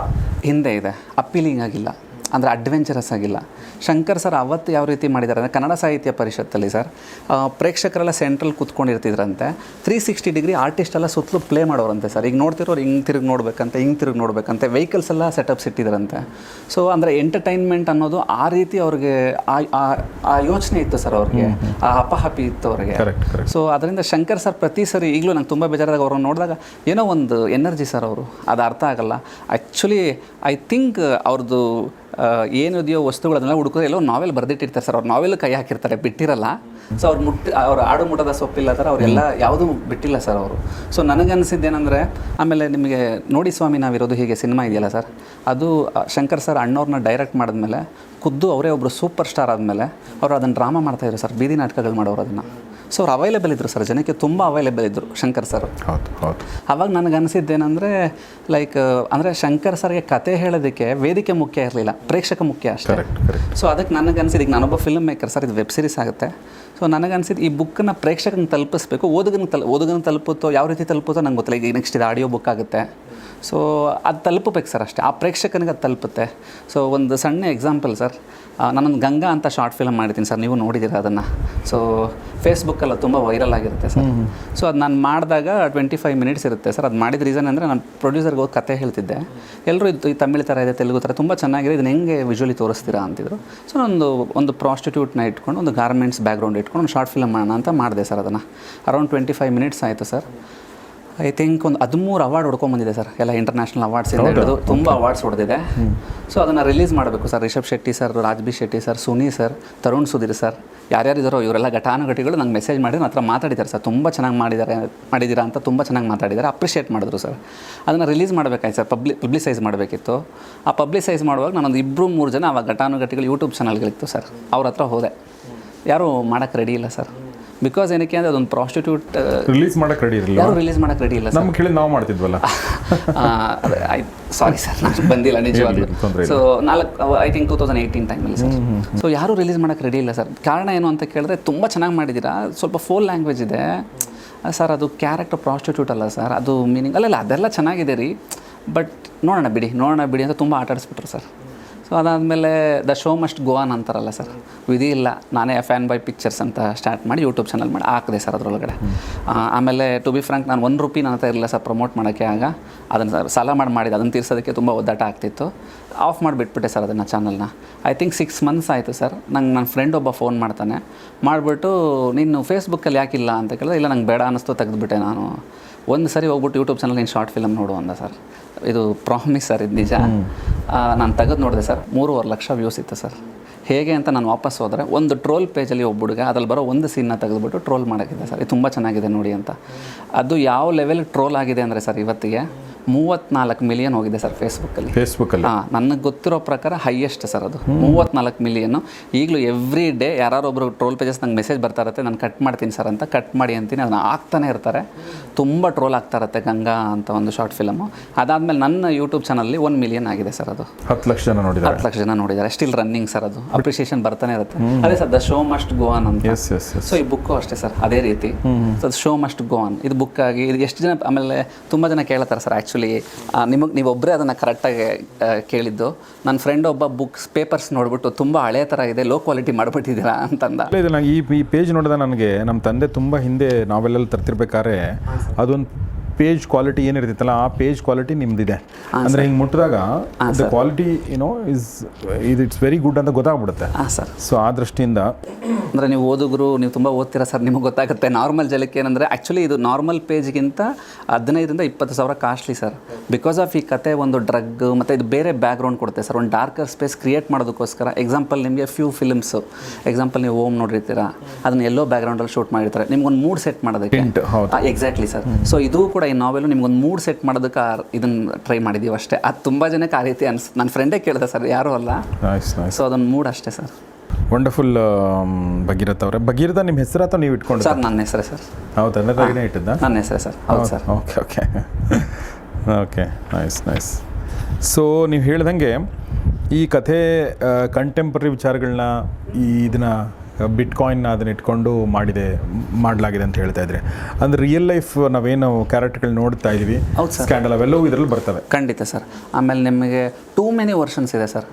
ಹಿಂದೆ ಇದೆ, ಅಪ್ಪೀಲಿಂಗ್ ಆಗಿಲ್ಲ, ಅಂದರೆ ಅಡ್ವೆಂಚರಸ್ ಆಗಿಲ್ಲ. ಶಂಕರ್ ಸರ್ ಅವತ್ತು ಯಾವ ರೀತಿ ಮಾಡಿದ್ದಾರೆ ಅಂದರೆ, ಕನ್ನಡ ಸಾಹಿತ್ಯ ಪರಿಷತ್ತಲ್ಲಿ ಸರ್ ಪ್ರೇಕ್ಷಕರೆಲ್ಲ ಸೆಂಟ್ರಲ್ ಕೂತ್ಕೊಂಡಿರ್ತಿದ್ರಂತೆ, 360 ಡಿಗ್ರಿ ಆರ್ಟಿಸ್ಟ್ ಎಲ್ಲ ಸುತ್ತಲೂ ಪ್ಲೇ ಮಾಡೋರಂತೆ ಸರ್. ಈಗ ನೋಡ್ತಿರೋರು ಹಿಂಗೆ ತಿರುಗಿ ನೋಡ್ಬೇಕಂತೆ, ವೆಹಿಕಲ್ಸ್ ಎಲ್ಲ ಸೆಟಪ್ಸ್ ಇಟ್ಟಿದ್ರಂತೆ. ಸೊ ಅಂದರೆ ಎಂಟರ್ಟೈನ್ಮೆಂಟ್ ಅನ್ನೋದು ಆ ರೀತಿ ಅವ್ರಿಗೆ ಆ ಯೋಚನೆ ಇತ್ತು ಸರ್, ಅವ್ರಿಗೆ ಆ ಹಪಹಪಿ ಇತ್ತು ಅವ್ರಿಗೆ. ಸೊ ಅದರಿಂದ ಶಂಕರ್ ಸರ್ ಪ್ರತಿ ಸರಿ ಈಗಲೂ ನಂಗೆ ತುಂಬ ಬೇಜಾರಾದಾಗ ಅವ್ರನ್ನ ನೋಡಿದಾಗ ಏನೋ ಒಂದು ಎನರ್ಜಿ ಸರ್ ಅವರು, ಅದು ಅರ್ಥ ಆಗಲ್ಲ. ಆ್ಯಕ್ಚುಲಿ ಐ ಥಿಂಕ್ ಅವ್ರದ್ದು ಏನಿದೆಯೋ ವಸ್ತುಗಳನ್ನೆಲ್ಲ ಹುಡುಕೋದು ಎಲ್ಲೋ ನಾವೆಲ್ ಬರೆದಿಟ್ಟಿರ್ತಾರೆ ಸರ್. ಅವ್ರು ನಾವೆಲ್ ಕೈ ಹಾಕಿರ್ತಾರೆ, ಬಿಟ್ಟಿರಲ್ಲ. ಸೊ ಅವ್ರು ಆಡು ಮುಟ್ಟದ ಸೊಪ್ಪಿಲ್ಲ ಥರ ಅವರೆಲ್ಲ ಯಾವುದೂ ಬಿಟ್ಟಿಲ್ಲ ಸರ್ ಅವರು. ಸೊ ನನಗನ್ಸಿದ್ದೇನೆಂದರೆ, ಆಮೇಲೆ ನಿಮಗೆ ನೋಡಿ ಸ್ವಾಮಿ ನಾವಿರೋದು ಹೀಗೆ ಸಿನಿಮಾ ಇದೆಯಲ್ಲ ಸರ್, ಅದು ಶಂಕರ್ ಸರ್ ಅಣ್ಣವ್ರನ್ನ ಡೈರೆಕ್ಟ್ ಮಾಡಿದ್ಮೇಲೆ ಖುದ್ದು ಅವರೇ ಒಬ್ಬರು ಸೂಪರ್ ಸ್ಟಾರ್ ಆದಮೇಲೆ ಅವರು ಅದನ್ನು ಡ್ರಾಮಾ ಮಾಡ್ತಾಯಿದ್ರು ಸರ್, ಬೀದಿ ನಾಟಕಗಳು ಮಾಡೋರು ಅದನ್ನು. ಸೊ ಅವ್ರು ಅವೈಲೇಬಲ್ ಇದ್ದರು ಸರ್, ಜನಕ್ಕೆ ತುಂಬ ಅವೈಲೇಬಲ್ ಇದ್ದರು ಶಂಕರ್ ಸರ್. ಆವಾಗ ನನಗೆ ಅನಿಸಿದ್ದೇನೆಂದರೆ, ಲೈಕ್ ಅಂದರೆ ಶಂಕರ್ ಸರ್ಗೆ ಕತೆ ಹೇಳೋದಕ್ಕೆ ವೇದಿಕೆ ಮುಖ್ಯ ಇರಲಿಲ್ಲ, ಪ್ರೇಕ್ಷಕ ಮುಖ್ಯ ಅಷ್ಟೇ. ಸೊ ಅದಕ್ಕೆ ನನಗನ್ಸಿದ್ದು, ಈಗ ನಾನೊಬ್ಬ ಫಿಲ್ಮ್ ಮೇಕರ್ ಸರ್, ಇದು ವೆಬ್ ಸೀರೀಸ್ ಆಗುತ್ತೆ. ಸೊ ನನಗನ್ಸಿದ್ದು ಈ ಬುಕ್ಕನ್ನು ಪ್ರೇಕ್ಷಕನ ತಲುಪಿಸ್ಬೇಕು. ಓದುಗನ ತಲುಪುತ್ತೋ ಯಾವ ರೀತಿ ತಲುಪುತ್ತೋ ನಂಗೆ ಗೊತ್ತಿಲ್ಲ. ಈಗ ನೆಕ್ಸ್ಟ್ ಇದು ಆಡಿಯೋ ಬುಕ್ ಆಗುತ್ತೆ. ಸೊ ಅದು ತಲುಪಬೇಕು ಸರ್ ಅಷ್ಟೇ, ಆ ಪ್ರೇಕ್ಷಕನಿಗೆ ಅದು ತಲುಪುತ್ತೆ. ಸೊ ಒಂದು ಸಣ್ಣ ಎಕ್ಸಾಂಪಲ್ ಸರ್, ನಾನೊಂದು ಗಂಗಾ ಅಂತ ಶಾರ್ಟ್ ಫಿಲ್ಮ್ ಮಾಡಿದ್ದೀನಿ ಸರ್, ನೀವು ನೋಡಿದ್ದೀರ ಅದನ್ನು. ಸೊ ಫೇಸ್ಬುಕ್ಕಲ್ಲ ತುಂಬ ವೈರಲ್ ಆಗಿರುತ್ತೆ ಸರ್. ಸೊ ಅದು ನಾನು ಮಾಡಿದಾಗ 25 minutes ಇರುತ್ತೆ ಸರ್. ಅದು ಮಾಡಿದ ರೀಸನ್ ಅಂದರೆ, ನಾನು ಪ್ರೊಡ್ಯೂಸರ್ಗೆ ಹೋಗಿ ಕತೆ ಹೇಳ್ತಿದ್ದೆ. ಎಲ್ಲರೂ ಈ ತಮಿಳು ಥರ ಇದೆ, ತೆಲುಗು ಥರ ತುಂಬ ಚೆನ್ನಾಗಿದೆ, ಇದನ್ನು ಹೆಂಗೆ ವಿಜುವಲಿ ತೋರಿಸ್ತೀರಾ ಅಂತಿದ್ರು. ಸೊ ಒಂದು ಪ್ರಾಸ್ಟಿಟ್ಯೂಟ್ನ ಇಟ್ಕೊಂಡು, ಒಂದು ಗಾರ್ಮೆಂಟ್ಸ್ ಬ್ಯಾಕ್ಗ್ರೌಂಡ್ ಇಟ್ಕೊಂಡು ಒಂದು ಶಾರ್ಟ್ ಫಿಲ್ಮ್ ಮಾಡೋಣ ಅಂತ ಮಾಡಿದೆ ಸರ್. ಅದನ್ನು ಅರೌಂಡ್ 25 minutes ಆಯಿತು ಸರ್. ಐ ಥಿಂಕ್ ಒಂದು 13 ಅವಾರ್ಡ್ ಹೊಡ್ಕೊಂಬಂದಿದೆ ಸರ್, ಎಲ್ಲ ಇಂಟರ್ನ್ಯಾಷನಲ್ ಅವಾರ್ಡ್ಸಿಂದ ಹಿಡಿದು ತುಂಬ ಅವಾರ್ಡ್ಸ್ ಹೊಡೆದಿದೆ. ಸೊ ಅದನ್ನು ರಿಲೀಸ್ ಮಾಡಬೇಕು ಸರ್. Rishab Shetty sir, Raj B Shetty sir, Suni sir, Tarun Sudhir sir, ಯಾರ್ಯಾರಿದ್ದಾರೋ ಇವರೆಲ್ಲ ಘಟಾನುಘಟಿಗಳು ನಂಗೆ ಮೆಸೇಜ್ ಮಾಡಿ ನನ್ನ ಹತ್ರ ಮಾತಾಡಿದ್ದಾರೆ ಸರ್. ತುಂಬ ಚೆನ್ನಾಗಿ ಮಾಡಿದ್ದೀರಾ ಅಂತ ತುಂಬ ಚೆನ್ನಾಗಿ ಮಾತಾಡಿದ್ದಾರೆ, ಅಪ್ರಿಷಿಯೇಟ್ ಮಾಡಿದ್ರು ಸರ್. ಅದನ್ನು ರಿಲೀಸ್ ಮಾಡಬೇಕಾಯ್ತು ಸರ್, ಪಬ್ಲಿಸೈಸ್ ಮಾಡಬೇಕಿತ್ತು. ಆ ಪಬ್ಲಿಸೈಸ್ ಮಾಡುವಾಗ ನಾನೊಂದು 2-3 ಜನ ಅವಾಗ ಘಟಾನುಘಟಿಗಳು ಯೂಟ್ಯೂಬ್ ಚಾನಲ್ಗಳಿತ್ತು ಸರ್, ಅವ್ರ ಹತ್ರ ಹೋದೆ. ಯಾರೂ ಮಾಡೋಕ್ಕೆ ರೆಡಿ ಇಲ್ಲ ಸರ್. ಬಿಕಾಸ್ ಏನಕ್ಕೆ ಅಂದರೆ ಅದೊಂದು ಪ್ರಾಸ್ಟಿಟ್ಯೂಟ್ ರಿಲೀಸ್ ಮಾಡೋಕ್ಕೆ ರೆಡಿ ಇರಲಿಲ್ಲ, ಯಾರು ರಿಲೀಸ್ ಮಾಡೋಕ್ಕೆ ರೆಡಿ ಇಲ್ಲ ಸರ್. ನಮ್ಮ ಕೇಳಿ ನಾವು ಮಾಡ್ತಿದ್ವಲ್ಲ. ಸಾರಿ ಸರ್, ನಾನು ಬಂದಿಲ್ಲ ನಿಜವಾಗ್ಲೂ. ಸೊ ಐ ಥಿಂಕ್ 2018 ಟೈಮಲ್ಲಿ ಸರ್. ಸೊ ಯಾರೂ ರಿಲೀಸ್ ಮಾಡೋಕ್ಕೆ ರೆಡಿ ಇಲ್ಲ ಸರ್. ಕಾರಣ ಏನು ಅಂತ ಕೇಳಿದ್ರೆ, ತುಂಬ ಚೆನ್ನಾಗಿ ಮಾಡಿದ್ದೀರಾ, ಸ್ವಲ್ಪ ಫೋಲ್ ಲ್ಯಾಂಗ್ವೇಜ್ ಇದೆ ಸರ್, ಅದು ಕ್ಯಾರೆಕ್ಟರ್ ಪ್ರಾಸ್ಟಿಟ್ಯೂಟ್ ಅಲ್ಲ ಸರ್, ಅದು ಮೀನಿಂಗ್ ಅಲ್ಲ ಅದೆಲ್ಲ ಚೆನ್ನಾಗಿದೆ ರೀ, ಬಟ್ ನೋಡೋಣ ಬಿಡಿ ಅಂತ ತುಂಬ ಆಟಾಡಿಸ್ಬಿಟ್ರು ಸರ್. ಸೊ ಅದಾದಮೇಲೆ the show must go on ಅಂತಾರಲ್ಲ ಸರ್, ವಿಧಿ ಇಲ್ಲ, ನಾನೇ ಫ್ಯಾನ್ ಬೈ ಪಿಕ್ಚರ್ಸ್ ಅಂತ ಸ್ಟಾರ್ಟ್ ಮಾಡಿ ಯೂಟ್ಯೂಬ್ ಚಾನಲ್ ಮಾಡಿ ಹಾಕಿದೆ ಸರ್ ಅದರೊಳಗಡೆ. ಆಮೇಲೆ ಟು ಬಿ ಫ್ರಾಂಕ್, ನಾನು ₹1 ನನ್ನ ಹತ್ರ ಇರಲಿಲ್ಲ ಸರ್ ಪ್ರಮೋಟ್ ಮಾಡೋಕ್ಕೆ. ಆಗ ಅದನ್ನು ಸಾಲ ಮಾಡಿದೆ, ಅದನ್ನು ತೀರ್ಸೋದಕ್ಕೆ ತುಂಬ ಒದ್ದಾಟ ಆಗ್ತಿತ್ತು. ಆಫ್ ಮಾಡಿಬಿಟ್ಬಿಟ್ಟೆ ಸರ್ ಅದನ್ನು ಚಾನಲ್ನ. ಐ ಥಿಂಕ್ 6 months ಆಯಿತು ಸರ್. ನನ್ನ ಫ್ರೆಂಡ್ ಒಬ್ಬ ಫೋನ್ ಮಾಡ್ತಾನೆ, ಮಾಡಿಬಿಟ್ಟು ನೀನು ಫೇಸ್ಬುಕ್ಕಲ್ಲಿ ಯಾಕಿಲ್ಲ ಅಂತ ಕೇಳಿದ್ರೆ, ಇಲ್ಲ ನಂಗೆ ಬೇಡ ಅನ್ನಿಸ್ತು ತೆಗೆದುಬಿಟ್ಟೆ ನಾನು. ಒಂದು ಸರಿ ಹೋಗ್ಬಿಟ್ಟು ಯೂಟ್ಯೂಬ್ ಚಾನಲ್ ನೀನು ಶಾರ್ಟ್ ಫಿಲಮ್ ನೋಡು ಅಂದ ಸರ್. ಇದು ಪ್ರಾಮಿಸ್ ಸರ್, ಇದು ನಿಜ. ನಾನು ತೆಗೆದು ನೋಡಿದೆ ಸರ್, 3.5 ಲಕ್ಷ ವ್ಯೂಸ್ ಇತ್ತು ಸರ್. ಹೇಗೆ ಅಂತ ನಾನು ವಾಪಸ್ ಹೋದರೆ, ಒಂದು ಟ್ರೋಲ್ ಪೇಜಲ್ಲಿ ಒಬ್ಬ ಹುಡುಗ ಅದ್ರಲ್ಲಿ ಬರೋ ಒಂದು ಸೀನ್ನ ತೆಗೆದುಬಿಟ್ಟು ಟ್ರೋಲ್ ಮಾಡೋಕ್ಕಿದೆ ಸರ್, ಇದು ತುಂಬ ಚೆನ್ನಾಗಿದೆ ನೋಡಿ ಅಂತ. ಅದು ಯಾವ ಲೆವೆಲ್ ಟ್ರೋಲ್ ಆಗಿದೆ ಅಂದರೆ ಸರ್, ಇವತ್ತಿಗೆ 34 ಮಿಲಿಯನ್ ಹೋಗಿದೆ ಸರ್ ಫೇಸ್ಬುಕ್ಕಲ್ಲಿ. ನನಗೆ ಗೊತ್ತಿರೋ ಪ್ರಕಾರ ಹೈಯೆಸ್ಟ್ ಸರ್ ಅದು, 34 ಮಿಲಿಯನ್ನು. ಈಗಲೂ ಎವ್ರಿ ಡೇ ಯಾರೊಬ್ಬರು ಟ್ರೋಲ್ ಪೇಜಸ್ ನಂಗೆ ಮೆಸೇಜ್ ಬರ್ತಾ ಇರುತ್ತೆ, ನಾನು ಕಟ್ ಮಾಡ್ತೀನಿ ಸರ್ ಅಂತ, ಕಟ್ ಮಾಡಿ ಅಂತೀನಿ, ಅದನ್ನು ಆಗ್ತಾನೆ ಇರ್ತಾರೆ. ತುಂಬ ಟ್ರೋಲ್ ಆಗ್ತಾ ಇರುತ್ತೆ ಗಂಗಾ ಅಂತ ಒಂದು ಶಾರ್ಟ್ ಫಿಲಮು. ಅದಾದಮೇಲೆ ನನ್ನ ಯೂಟ್ಯೂಬ್ ಚಾನಲ್ಲಿ 1 ಮಿಲಿಯನ್ ಆಗಿದೆ ಸರ್. ಅದು 10 ಲಕ್ಷ ಜನ ನೋಡಿದ್ದಾರೆ, 10 ಲಕ್ಷ ಜನ ನೋಡಿದ್ದಾರೆ. ಸ್ಟಿಲ್ ರನ್ನಿಂಗ್ ಸರ್, ಅದು ಅಪ್ರಿಷಿಯೇಷನ್ ಬರ್ತಾನೆ ಇರುತ್ತೆ. ಅದೇ sir, the show must go on ಅಂತ. ಸೊ ಈ ಬುಕ್ಕು ಅಷ್ಟೇ ಸರ್, ಅದೇ ರೀತಿ. So show must go on ಇದು ಬುಕ್ ಆಗಿ, ಇದು ಎಷ್ಟು ಜನ, ಆಮೇಲೆ ತುಂಬ ಜನ ಕೇಳ್ತಾರೆ ಸರ್, ಆ್ಯಕ್ಚುಲಿ ನೀವೊಬ್ಬರೇ ಅದನ್ನು ಕರೆಕ್ಟಾಗಿ ಕೇಳಿದ್ದು. ನನ್ನ ಫ್ರೆಂಡ್ ಒಬ್ಬ ಬುಕ್ಸ್ ಪೇಪರ್ಸ್ ನೋಡಿಬಿಟ್ಟು ತುಂಬ ಹಳೆ ಥರ ಇದೆ, ಲೋ ಕ್ವಾಲಿಟಿ ಮಾಡಿಬಿಟ್ಟಿದ್ದೀರಾ ಅಂತಂದ. ಈ ಪೇಜ್ ನೋಡಿದ ನನಗೆ ನಮ್ಮ ತಂದೆ ತುಂಬ ಹಿಂದೆ ನಾವೆಲ್ಲ ತರ್ತಿರ್ಬೇಕಾದ್ರೆ ಅದೊಂದು ಪೇಜ್ ಕ್ವಾಲಿಟಿ ಏನಿರ್ತಿತ್ತಲ್ಲ, ಆ ಪೇಜ್ ಕ್ವಾಲಿಟಿ ನಿಮ್ದಿದೆ ಅಂದರೆ ಹಿಂಗೆ ಮುಟ್ಟಿದಾಗ the quality it's very good ಅಂತ ಗೊತ್ತಾಗ್ಬಿಡುತ್ತೆ. ಹಾಂ ಸರ್. ಸೊ ಆ ದೃಷ್ಟಿಯಿಂದ ಅಂದರೆ ನೀವು ಓದುಗರು, ನೀವು ತುಂಬ ಓದ್ತೀರಾ ಸರ್, ನಿಮಗೆ ಗೊತ್ತಾಗುತ್ತೆ. ನಾರ್ಮಲ್ ಜನಕ್ಕೆ ಏನಂದರೆ, ಆ್ಯಕ್ಚುಲಿ ಇದು ನಾರ್ಮಲ್ ಪೇಜ್ಗಿಂತ 15,000-20,000 ಸಾವಿರ ಕಾಸ್ಟ್ಲಿ ಸರ್. ಬಿಕಾಸ್ ಆಫ್ ಈ ಕತೆ ಒಂದು ಡ್ರಗ್ ಮತ್ತು ಇದು ಬೇರೆ ಬ್ಯಾಕ್ಗ್ರೌಂಡ್ ಕೊಡುತ್ತೆ ಸರ್, ಒಂದು ಡಾರ್ಕರ್ ಸ್ಪೇಸ್ ಕ್ರಿಯೇಟ್ ಮಾಡೋದಕ್ಕೋಸ್ಕರ. ಎಕ್ಸಾಂಪಲ್ ನಿಮಗೆ ಫ್ಯೂ ಫಿಲ್ಮ್ಸು, ಎಕ್ಸಾಂಪಲ್ ನೀವು ಓಮ್ ನೋಡಿರ್ತೀರಾ, ಅದನ್ನ ಎಲ್ಲೋ ಬ್ಯಾಕ್ಗ್ರೌಂಡಲ್ಲಿ ಶೂಟ್ ಮಾಡಿರ್ತಾರೆ, ನಿಮ್ಗೊಂದು ಮೂಡ್ ಸೆಟ್ ಮಾಡೋದಕ್ಕೆ. Exactly sir. ಸೊ ಇದು ಕೂಡ ಈ ನಾವೆಲು ನಿಮ್ಗೊಂದು ಮೂಡ್ ಸೆಟ್ ಮಾಡೋದಕ್ಕೆ ಇದನ್ನು ಟ್ರೈ ಮಾಡಿದ್ದೀವಿ ಅಷ್ಟೇ. ಅದು ತುಂಬ ಜನಕ್ಕೆ ಆ ರೀತಿ ನನ್ನ ಫ್ರೆಂಡೇ ಕೇಳಿದೆ ಸರ್, ಯಾರೂ ಅಲ್ಲ. ಸೊ ಅದೊಂದು ಮೂಡ್ ಅಷ್ಟೇ ಸರ್. ವಂಡರ್ಫುಲ್. ಭಗೀರಥ ಅವರೇ, ಭಗೀರಥ ನಿಮ್ಮ ಹೆಸರು ಅಥವಾ ನೀವು ಇಟ್ಕೊಂಡು? ಸರ್ ನನ್ನ ಹೆಸರೇ ಸರ್. ಹೌದಾ, ಇಟ್ಟಿದ್ದ ನನ್ನ ಹೆಸರೇ ಸರ್. ಹೌದು ಸರ್. Okay nice. ಸೊ ನೀವು ಹೇಳ್ದಂಗೆ ಈ ಕಥೆ ಕಂಟೆಂಪ್ರರಿ ವಿಚಾರಗಳನ್ನ, ಇದನ್ನು ಬಿಟ್ಕಾಯಿನ್ನ ಅದನ್ನ ಇಟ್ಕೊಂಡು ಮಾಡಲಾಗಿದೆ ಅಂತ ಹೇಳ್ತಾ ಇದ್ರೆ, ಅಂದರೆ ರಿಯಲ್ ಲೈಫ್ ನಾವೇನು ಕ್ಯಾರೆಕ್ಟರ್ಗಳು ನೋಡ್ತಾ ಇದ್ದೀವಿ, ಸ್ಕ್ಯಾಂಡಲ್ ಅವೆಲ್ಲವೂ ಇದರಲ್ಲಿ ಬರ್ತವೆ. ಖಂಡಿತ ಸರ್. ಆಮೇಲೆ ನಿಮಗೆ ಟೂ ಮೆನಿ ವರ್ಷನ್ಸ್ ಇದೆ ಸರ್,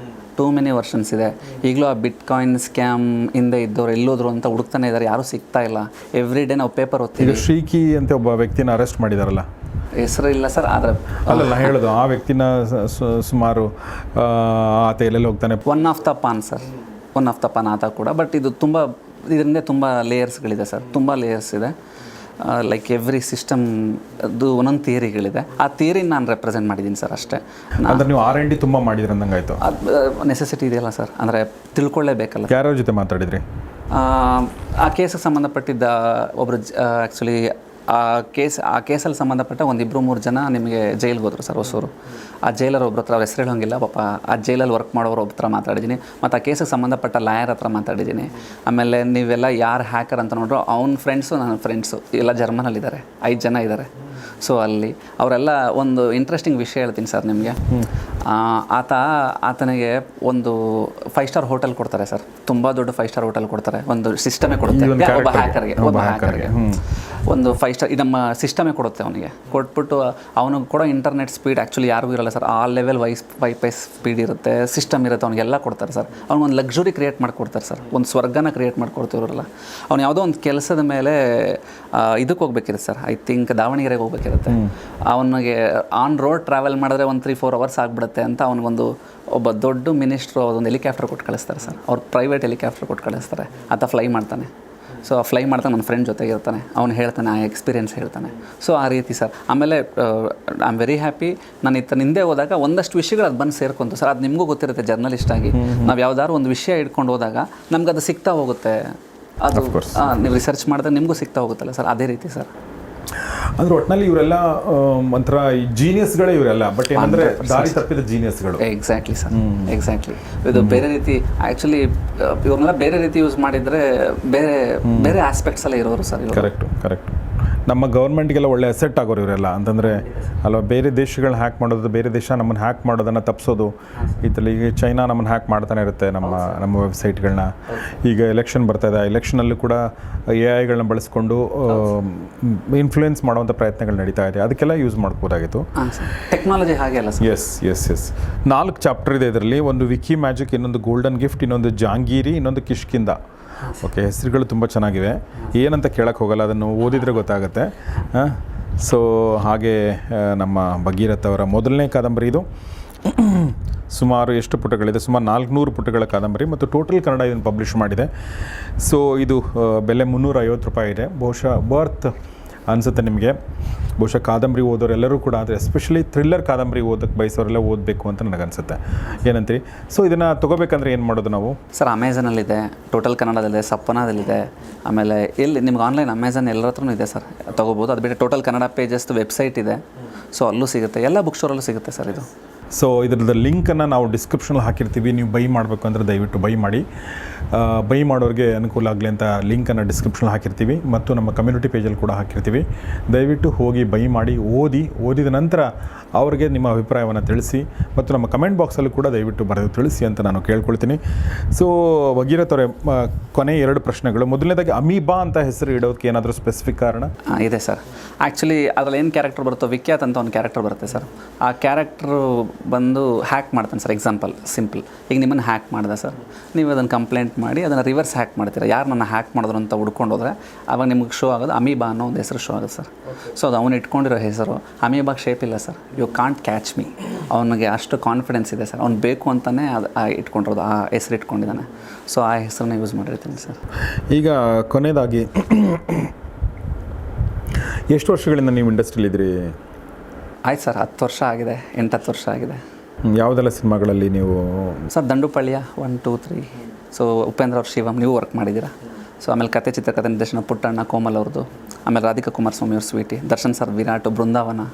ಇದೆ. ಈಗಲೂ ಆ ಬಿಟ್ಕಾಯಿನ್ ಸ್ಕ್ಯಾಮ್ ಹಿಂದೆ ಇದ್ದವ್ರು ಎಲ್ಲೋದ್ರು ಅಂತ ಹುಡುಕ್ತಾನೆ ಇದ್ದಾರೆ, ಯಾರೂ ಸಿಗ್ತಾ ಇಲ್ಲ. ಎವ್ರಿ ಡೇ ನಾವು ಪೇಪರ್ ಓದ್ತೀವಿ. ಶ್ರೀಕಿ ಅಂತ ಒಬ್ಬ ವ್ಯಕ್ತಿನ ಅರೆಸ್ಟ್ ಮಾಡಿದಾರಲ್ಲ, ಹೆಸರು ಇಲ್ಲ ಸರ್, ಆದರೆ ಅಲ್ಲ ಹೇಳೋದು ಆ ವ್ಯಕ್ತಿನ ಸುಮಾರು ಆತ ಎಲ್ಲೆಲ್ಲಿ ಹೋಗ್ತಾನೆ. ಒನ್ ಆಫ್ ದ ಪಾನ್ ಆತ ಕೂಡ. ಬಟ್ ಇದು ಇದರಿಂದ ತುಂಬ ಲೇಯರ್ಸ್ಗಳಿದೆ ಸರ್, ತುಂಬ ಲೇಯರ್ಸ್ ಇದೆ. ಲೈಕ್ ಎವ್ರಿ ಸಿಸ್ಟಮ್ ಅದು ಒಂದೊಂದು ಥಿಯರಿಗಳಿದೆ. ಆ ಥಿಯರಿನ ನಾನು ರೆಪ್ರೆಸೆಂಟ್ ಮಾಡಿದ್ದೀನಿ ಸರ್ ಅಷ್ಟೇ. ನೀವು R&D ತುಂಬ ಮಾಡಿದ್ರಿ ಅಂದಂಗಾಯ್ತು. ಅದು ನೆಸೆಸಿಟಿ ಇದೆಯಲ್ಲ ಸರ್, ಅಂದರೆ ತಿಳ್ಕೊಳ್ಳೇಬೇಕಲ್ಲ. ಯಾರ್ಯಾರ ಜೊತೆ ಮಾತಾಡಿದ್ರಿ? ಆ ಕೇಸಿಗೆ ಸಂಬಂಧಪಟ್ಟಿದ್ದ ಒಬ್ಬರು, ಆ್ಯಕ್ಚುಲಿ ಆ ಕೇಸಲ್ಲಿ ಸಂಬಂಧಪಟ್ಟ 1-2-3 ಜನ ನಿಮಗೆ ಜೈಲಿಗೆ ಹೋದರು ಸರ್, ಹೊಸೂರು. ಆ ಜೈಲರ್ ಒಬ್ಬರ ಹತ್ರ, ಹೆಸರು ಹೇಳೋಂಗಿಲ್ಲ ಪಾಪ, ಆ ಜೈಲಲ್ಲಿ ವರ್ಕ್ ಮಾಡೋರು ಒಬ್ಬರ ಹತ್ರ ಮಾತಾಡಿದ್ದೀನಿ. ಮತ್ತು ಆ ಕೇಸಿಗೆ ಸಂಬಂಧಪಟ್ಟ ಲಾಯರ್ ಹತ್ರ ಮಾತಾಡಿದ್ದೀನಿ. ಆಮೇಲೆ ನೀವೆಲ್ಲ ಯಾರು ಹ್ಯಾಕರ್ ಅಂತ ನೋಡ್ರು, ಅವನ ಫ್ರೆಂಡ್ಸು ನನ್ನ ಫ್ರೆಂಡ್ಸು ಎಲ್ಲ ಜರ್ಮನಲ್ಲಿದ್ದಾರೆ, 5 ಜನ ಇದ್ದಾರೆ. ಸೊ ಅಲ್ಲಿ ಅವರೆಲ್ಲ ಒಂದು ಇಂಟ್ರೆಸ್ಟಿಂಗ್ ವಿಷಯ ಹೇಳ್ತೀನಿ ಸರ್ ನಿಮಗೆ. ಆತನಿಗೆ ಒಂದು 5 ಸ್ಟಾರ್ ಹೋಟೆಲ್ ಕೊಡ್ತಾರೆ ಸರ್, ತುಂಬ ದೊಡ್ಡ 5 ಸ್ಟಾರ್ ಹೋಟೆಲ್ ಕೊಡ್ತಾರೆ. ಒಂದು ಸಿಸ್ಟಮೇ ಕೊಡುತ್ತೆ ಒಬ್ಬ ಹ್ಯಾಕರ್ಗೆ ಒಂದು 5 ಸ್ಟಾರ್ ನಮ್ಮ ಸಿಸ್ಟಮೇ ಕೊಡುತ್ತೆ ಅವನಿಗೆ. ಕೊಟ್ಬಿಟ್ಟು ಅವನಿಗೆ ಕೊಡೋ ಇಂಟರ್ನೆಟ್ ಸ್ಪೀಡ್ ಆ್ಯಕ್ಚುಲಿ ಯಾರಿಗೂ ಇರಲ್ಲ ಸರ್, ಆ ಲೆವೆಲ್ ವೈಫೈ ಸ್ಪೀಡ್ ಇರುತ್ತೆ, ಸಿಸ್ಟಮ್ ಇರುತ್ತೆ, ಅವ್ನಿಗೆಲ್ಲ ಕೊಡ್ತಾರೆ ಸರ್. ಅವ್ನಿಗೊಂದು ಲಕ್ಸುರಿ ಕ್ರಿಯೇಟ್ ಮಾಡಿಕೊಡ್ತಾರೆ ಸರ್, ಒಂದು ಸ್ವರ್ಗನ ಕ್ರಿಯೇಟ್ ಮಾಡ್ಕೊಡ್ತಿರಲ್ಲ. ಅವ್ನು ಯಾವುದೋ ಒಂದು ಕೆಲಸದ ಮೇಲೆ ಇದಕ್ಕೆ ಹೋಗ್ಬೇಕಿರುತ್ತೆ ಸರ್, ಐ ಥಿಂಕ್ ದಾವಣಗೆರೆಗೆ ಹೋಗ್ಬೇಕಿರುತ್ತೆ. ಅವನಿಗೆ ಆನ್ ರೋಡ್ ಟ್ರಾವೆಲ್ ಮಾಡಿದ್ರೆ ಒಂದು 3-4 ಅವರ್ಸ್ ಆಗಿಬಿಡುತ್ತೆ ಅಂತ ಅವನಿಗೊಂದು ಒಬ್ಬ ದೊಡ್ಡ ಮಿನಿಸ್ಟ್ರು ಅದೊಂದು ಹೆಲಿಕಾಪ್ಟರ್ ಕೊಟ್ಟು ಕಳಿಸ್ತಾರೆ ಸರ್, ಅವ್ರು ಪ್ರೈವೇಟ್ ಹೆಲಿಕಾಪ್ಟರ್ ಕೊಟ್ಟು ಕಳಿಸ್ತಾರೆ. ಆತ ಫ್ಲೈ ಮಾಡ್ತಾನೆ. ಸೊ ಫ್ಲೈ ಮಾಡ್ತಾ ನನ್ನ ಫ್ರೆಂಡ್ ಜೊತೆಗೆ ಇರ್ತಾನೆ, ಅವ್ನು ಹೇಳ್ತಾನೆ, ಆ ಎಕ್ಸ್ಪೀರಿಯೆನ್ಸ್ ಹೇಳ್ತಾನೆ. ಸೊ ಆ ರೀತಿ ಸರ್. ಆಮೇಲೆ ಐ ಆಮ್ ವೆರಿ ಹ್ಯಾಪಿ, ನಾನು ಹಿಂದೆ ಹೋದಾಗ ಒಂದಷ್ಟು ವಿಷಯಗಳು ಅದು ಬಂದು ಸೇರ್ಕೊಂತು ಸರ್. ಅದು ನಿಮಗೂ ಗೊತ್ತಿರುತ್ತೆ ಜರ್ನಲಿಸ್ಟ್ ಆಗಿ, ನಾವು ಯಾವ್ದಾದ್ರು ಒಂದು ವಿಷಯ ಇಟ್ಕೊಂಡು ಹೋದಾಗ ನಮ್ಗೆ ಅದು ಸಿಗ್ತಾ ಹೋಗುತ್ತೆ. ಅದು ನೀವು ರಿಸರ್ಚ್ ಮಾಡಿದ್ರೆ ನಿಮಗೂ ಸಿಗ್ತಾ ಹೋಗುತ್ತಲ್ಲ ಸರ್, ಅದೇ ರೀತಿ ಸರ್. ಅಂದ್ರೆ ಒಟ್ಟಿನಲ್ಲಿ ಇವರೆಲ್ಲ ಒಂಥರ ಜೀನಿಯಸ್ಗಳೇ ಇವರೆಲ್ಲ, ಬಟ್ ಏನಂದ್ರೆ ದಾರಿ ತಪ್ಪಿದ ಜೀನಿಯಸ್ಗಳು. Exactly sir, exactly. ಇದು ಬೇರೆ ರೀತಿ ಆ್ಯಕ್ಚುಲಿ ಇವ್ರನ್ನೆಲ್ಲ ಬೇರೆ ರೀತಿ ಯೂಸ್ ಮಾಡಿದರೆ ಬೇರೆ ಬೇರೆ ಆಸ್ಪೆಕ್ಟ್ಸ್ ಎಲ್ಲ ಇರೋರು ಸರ್. ಕರೆಕ್ಟ್. ನಮ್ಮ ಗೌರ್ಮೆಂಟ್ಗೆಲ್ಲ ಒಳ್ಳೆ ಅಸೆಟ್ ಆಗೋರು ಇವರೆಲ್ಲ ಅಂತಂದರೆ ಅಲ್ವಾ. ಬೇರೆ ದೇಶಗಳನ್ನ ಹ್ಯಾಕ್ ಮಾಡೋದು, ಬೇರೆ ದೇಶ ನಮ್ಮನ್ನು ಹ್ಯಾಕ್ ಮಾಡೋದನ್ನು ತಪ್ಪಿಸೋದು, ಈ ಥರ ಈಗ ಚೈನಾ ನಮ್ಮನ್ನು ಹ್ಯಾಕ್ ಮಾಡ್ತಾನೆ ಇರುತ್ತೆ ನಮ್ಮ ವೆಬ್ಸೈಟ್ಗಳನ್ನ. ಈಗ ಎಲೆಕ್ಷನ್ ಬರ್ತಾಯಿದೆ, ಎಲೆಕ್ಷನಲ್ಲೂ ಕೂಡ AI ಬಳಸ್ಕೊಂಡು ಇನ್ಫ್ಲೂಯೆನ್ಸ್ ಮಾಡುವಂಥ ಪ್ರಯತ್ನಗಳು ನಡೀತಾ ಇದೆ. ಅದಕ್ಕೆಲ್ಲ ಯೂಸ್ ಮಾಡ್ಬೋದಾಗಿತ್ತು. ಟೆಕ್ನಾಲಜಿ ಹಾಗೆ ಅಲ್ಲ ಸರ್. ಎಸ್ 4 ಚಾಪ್ಟರ್ ಇದೆ ಇದರಲ್ಲಿ. ಒಂದು ವಿಕಿ ಮ್ಯಾಜಿಕ್, ಇನ್ನೊಂದು ಗೋಲ್ಡನ್ ಗಿಫ್ಟ್, ಇನ್ನೊಂದು ಜಾಂಗೀರಿ, ಇನ್ನೊಂದು ಕಿಷ್ಕಿಂದ. ಓಕೆ, ಹೆಸರುಗಳು ತುಂಬ ಚೆನ್ನಾಗಿವೆ. ಏನಂತ ಕೇಳಕ್ಕೆ ಹೋಗಲ್ಲ, ಅದನ್ನು ಓದಿದರೆ ಗೊತ್ತಾಗುತ್ತೆ. ಸೊ ಹಾಗೆ ನಮ್ಮ ಭಗೀರಥ್ ಅವರ ಮೊದಲನೇ ಕಾದಂಬರಿ ಇದು. ಸುಮಾರು ಎಷ್ಟು ಪುಟಗಳಿದೆ? ಸುಮಾರು 400 ಪುಟಗಳ ಕಾದಂಬರಿ, ಮತ್ತು ಟೋಟಲ್ ಕನ್ನಡ ಇದನ್ನು ಪಬ್ಲಿಷ್ ಮಾಡಿದೆ. ಸೊ ಇದು ಬೆಲೆ 350 ರೂಪಾಯಿ ಇದೆ. ಬಹುಶಃ ಬರ್ತ್ ಅನಿಸುತ್ತೆ ನಿಮಗೆ. ಬಹುಶಃ ಕಾದಂಬರಿ ಓದೋರೆಲ್ಲರೂ ಕೂಡ, ಆದರೆ ಎಸ್ಪೆಷಲಿ ಥ್ರಿಲ್ಲರ್ ಕಾದಂಬರಿ ಓದೋಕ್ಕೆ ಬಯಸೋರೆಲ್ಲ ಓದಬೇಕು ಅಂತ ನನಗನ್ಸುತ್ತೆ. ಏನಂತೀರಿ? ಸೊ ಇದನ್ನು ತೊಗೋಬೇಕಂದ್ರೆ ಏನು ಮಾಡೋದು ನಾವು? ಸರ್, ಅಮೆಝಾನಲ್ಲಿದೆ, ಟೋಟಲ್ ಕನ್ನಡದಲ್ಲಿದೆ, ಸಪ್ಪನಾದಲ್ಲಿದೆ. ಆಮೇಲೆ ಎಲ್ಲಿ ನಿಮ್ಗೆ ಆನ್ಲೈನ್ ಅಮೆಝಾನ್ ಎಲ್ಲರ ಹತ್ರನೂ ಇದೆ ಸರ್, ತೊಗೋಬೋದು. ಅದು ಬಿಟ್ಟರೆ ಟೋಟಲ್ ಕನ್ನಡ ಪೇಜಸ್ದು ವೆಬ್ಸೈಟ್ ಇದೆ, ಸೊ ಅಲ್ಲೂ ಸಿಗುತ್ತೆ. ಎಲ್ಲ ಬುಕ್ ಸ್ಟೋರಲ್ಲೂ ಸಿಗುತ್ತೆ ಸರ್ ಇದು. ಸೊ ಇದ್ರದ್ದು ಲಿಂಕನ್ನು ನಾವು ಡಿಸ್ಕ್ರಿಪ್ಷನಲ್ಲಿ ಹಾಕಿರ್ತೀವಿ. ನೀವು ಬೈ ಮಾಡಬೇಕು ಅಂದರೆ ದಯವಿಟ್ಟು ಬೈ ಮಾಡಿ. ಬೈ ಮಾಡೋರಿಗೆ ಅನುಕೂಲ ಆಗಲಿ ಅಂತ ಲಿಂಕನ್ನು ಡಿಸ್ಕ್ರಿಪ್ಷನಲ್ಲಿ ಹಾಕಿರ್ತೀವಿ, ಮತ್ತು ನಮ್ಮ ಕಮ್ಯುನಿಟಿ ಪೇಜಲ್ಲಿ ಕೂಡ ಹಾಕಿರ್ತೀವಿ. ದಯವಿಟ್ಟು ಹೋಗಿ ಬೈ ಮಾಡಿ, ಓದಿದ ನಂತರ ಅವ್ರಿಗೆ ನಿಮ್ಮ ಅಭಿಪ್ರಾಯವನ್ನು ತಿಳಿಸಿ, ಮತ್ತು ನಮ್ಮ ಕಮೆಂಟ್ ಬಾಕ್ಸಲ್ಲೂ ಕೂಡ ದಯವಿಟ್ಟು ಬರೆದು ತಿಳಿಸಿ ಅಂತ ನಾನು ಕೇಳ್ಕೊಳ್ತೀನಿ. ಸೊ ಭಗೀರಥ್ ಅವರೇ, ಕೊನೆ 2 ಪ್ರಶ್ನೆಗಳು. ಮೊದಲನೇದಾಗಿ ಅಮೀಬಾ ಅಂತ ಹೆಸರು ಇಡೋದಕ್ಕೆ ಏನಾದರೂ ಸ್ಪೆಸಿಫಿಕ್ ಕಾರಣ? ಇದೆ ಸರ್. ಆ್ಯಕ್ಚುಲಿ ಅದ್ರಲ್ಲಿ ಏನು ಕ್ಯಾರೆಕ್ಟರ್ ಬರುತ್ತೋ, ವಿಖ್ಯಾತ್ ಅಂತ ಒಂದು ಕ್ಯಾರೆಕ್ಟರ್ ಬರುತ್ತೆ ಸರ್. ಆ ಕ್ಯಾರೆಕ್ಟ್ರು ಬಂದು ಹ್ಯಾಕ್ ಮಾಡ್ತಾನೆ ಸರ್. ಎಕ್ಸಾಂಪಲ್ ಸಿಂಪಲ್, ಈಗ ನಿಮ್ಮನ್ನು ಹ್ಯಾಕ್ ಮಾಡಿದೆ ಸರ್, ನೀವು ಅದನ್ನು ಕಂಪ್ಲೇಂಟ್ ಮಾಡಿ ಅದನ್ನು ರಿವರ್ಸ್ ಹ್ಯಾಕ್ ಮಾಡ್ತೀರಾ. ಯಾರು ನನ್ನ ಹ್ಯಾಕ್ ಮಾಡಿದ್ರು ಅಂತ ಹುಡ್ಕೊಂಡು ಹೋದರೆ ಆವಾಗ ನಿಮ್ಗೆ ಶೋ ಆಗೋದು ಅಮೀಬಾ ಅನ್ನೋ ಒಂದು ಹೆಸರು ಶೋ ಆಗುತ್ತೆ ಸರ್. ಸೊ ಅದು ಅವನು ಇಟ್ಕೊಂಡಿರೋ ಹೆಸರು. ಅಮೀಬಾಗೆ ಶೇಪ್ ಇಲ್ಲ sir, you can't catch me. ಅವನಿಗೆ ಅಷ್ಟು ಕಾನ್ಫಿಡೆನ್ಸ್ ಇದೆ ಸರ್, ಅವ್ನು ಬೇಕು ಅಂತಲೇ ಅದು ಇಟ್ಕೊಂಡಿರೋದು, ಆ ಹೆಸರು ಇಟ್ಕೊಂಡಿದ್ದಾನೆ. ಸೊ ಆ ಹೆಸರನ್ನ ಯೂಸ್ ಮಾಡಿರ್ತೀನಿ ಸರ್. ಈಗ ಕೊನೆಯದಾಗಿ, ಎಷ್ಟು ವರ್ಷಗಳಿಂದ ನೀವು ಇಂಡಸ್ಟ್ರಿಲಿದ್ದೀರಿ? ಆಯ್ತು ಸರ್, 10 ವರ್ಷ ಆಗಿದೆ, 8-10 ವರ್ಷ ಆಗಿದೆ. ಯಾವುದೆಲ್ಲ ಸಿನಿಮಾಗಳಲ್ಲಿ ನೀವು? ಸರ್, ದಂಡುಪಾಳ್ಯ 1, 2, 3. ಸೊ ಉಪೇಂದ್ರ ಅವ್ರ ಶಿವಮ್ ನೀವು ವರ್ಕ್ ಮಾಡಿದ್ದೀರಾ. ಸೊ ಆಮೇಲೆ ಕತೆ, ಚಿತ್ರಕಥೆ ನಿರ್ದೇಶನ ಪುಟ್ಟಣ್ಣ, ಕೋಮಲ್ ಅವ್ರದ್ದು. ಆಮೇಲೆ ರಾಧಿಕಾ ಕುಮಾರಸ್ವಾಮಿ ಅವ್ರ ಸ್ವೀಟಿ, ದರ್ಶನ್ ಸರ್ ವಿರಾಟ್, ಬೃಂದಾವನ.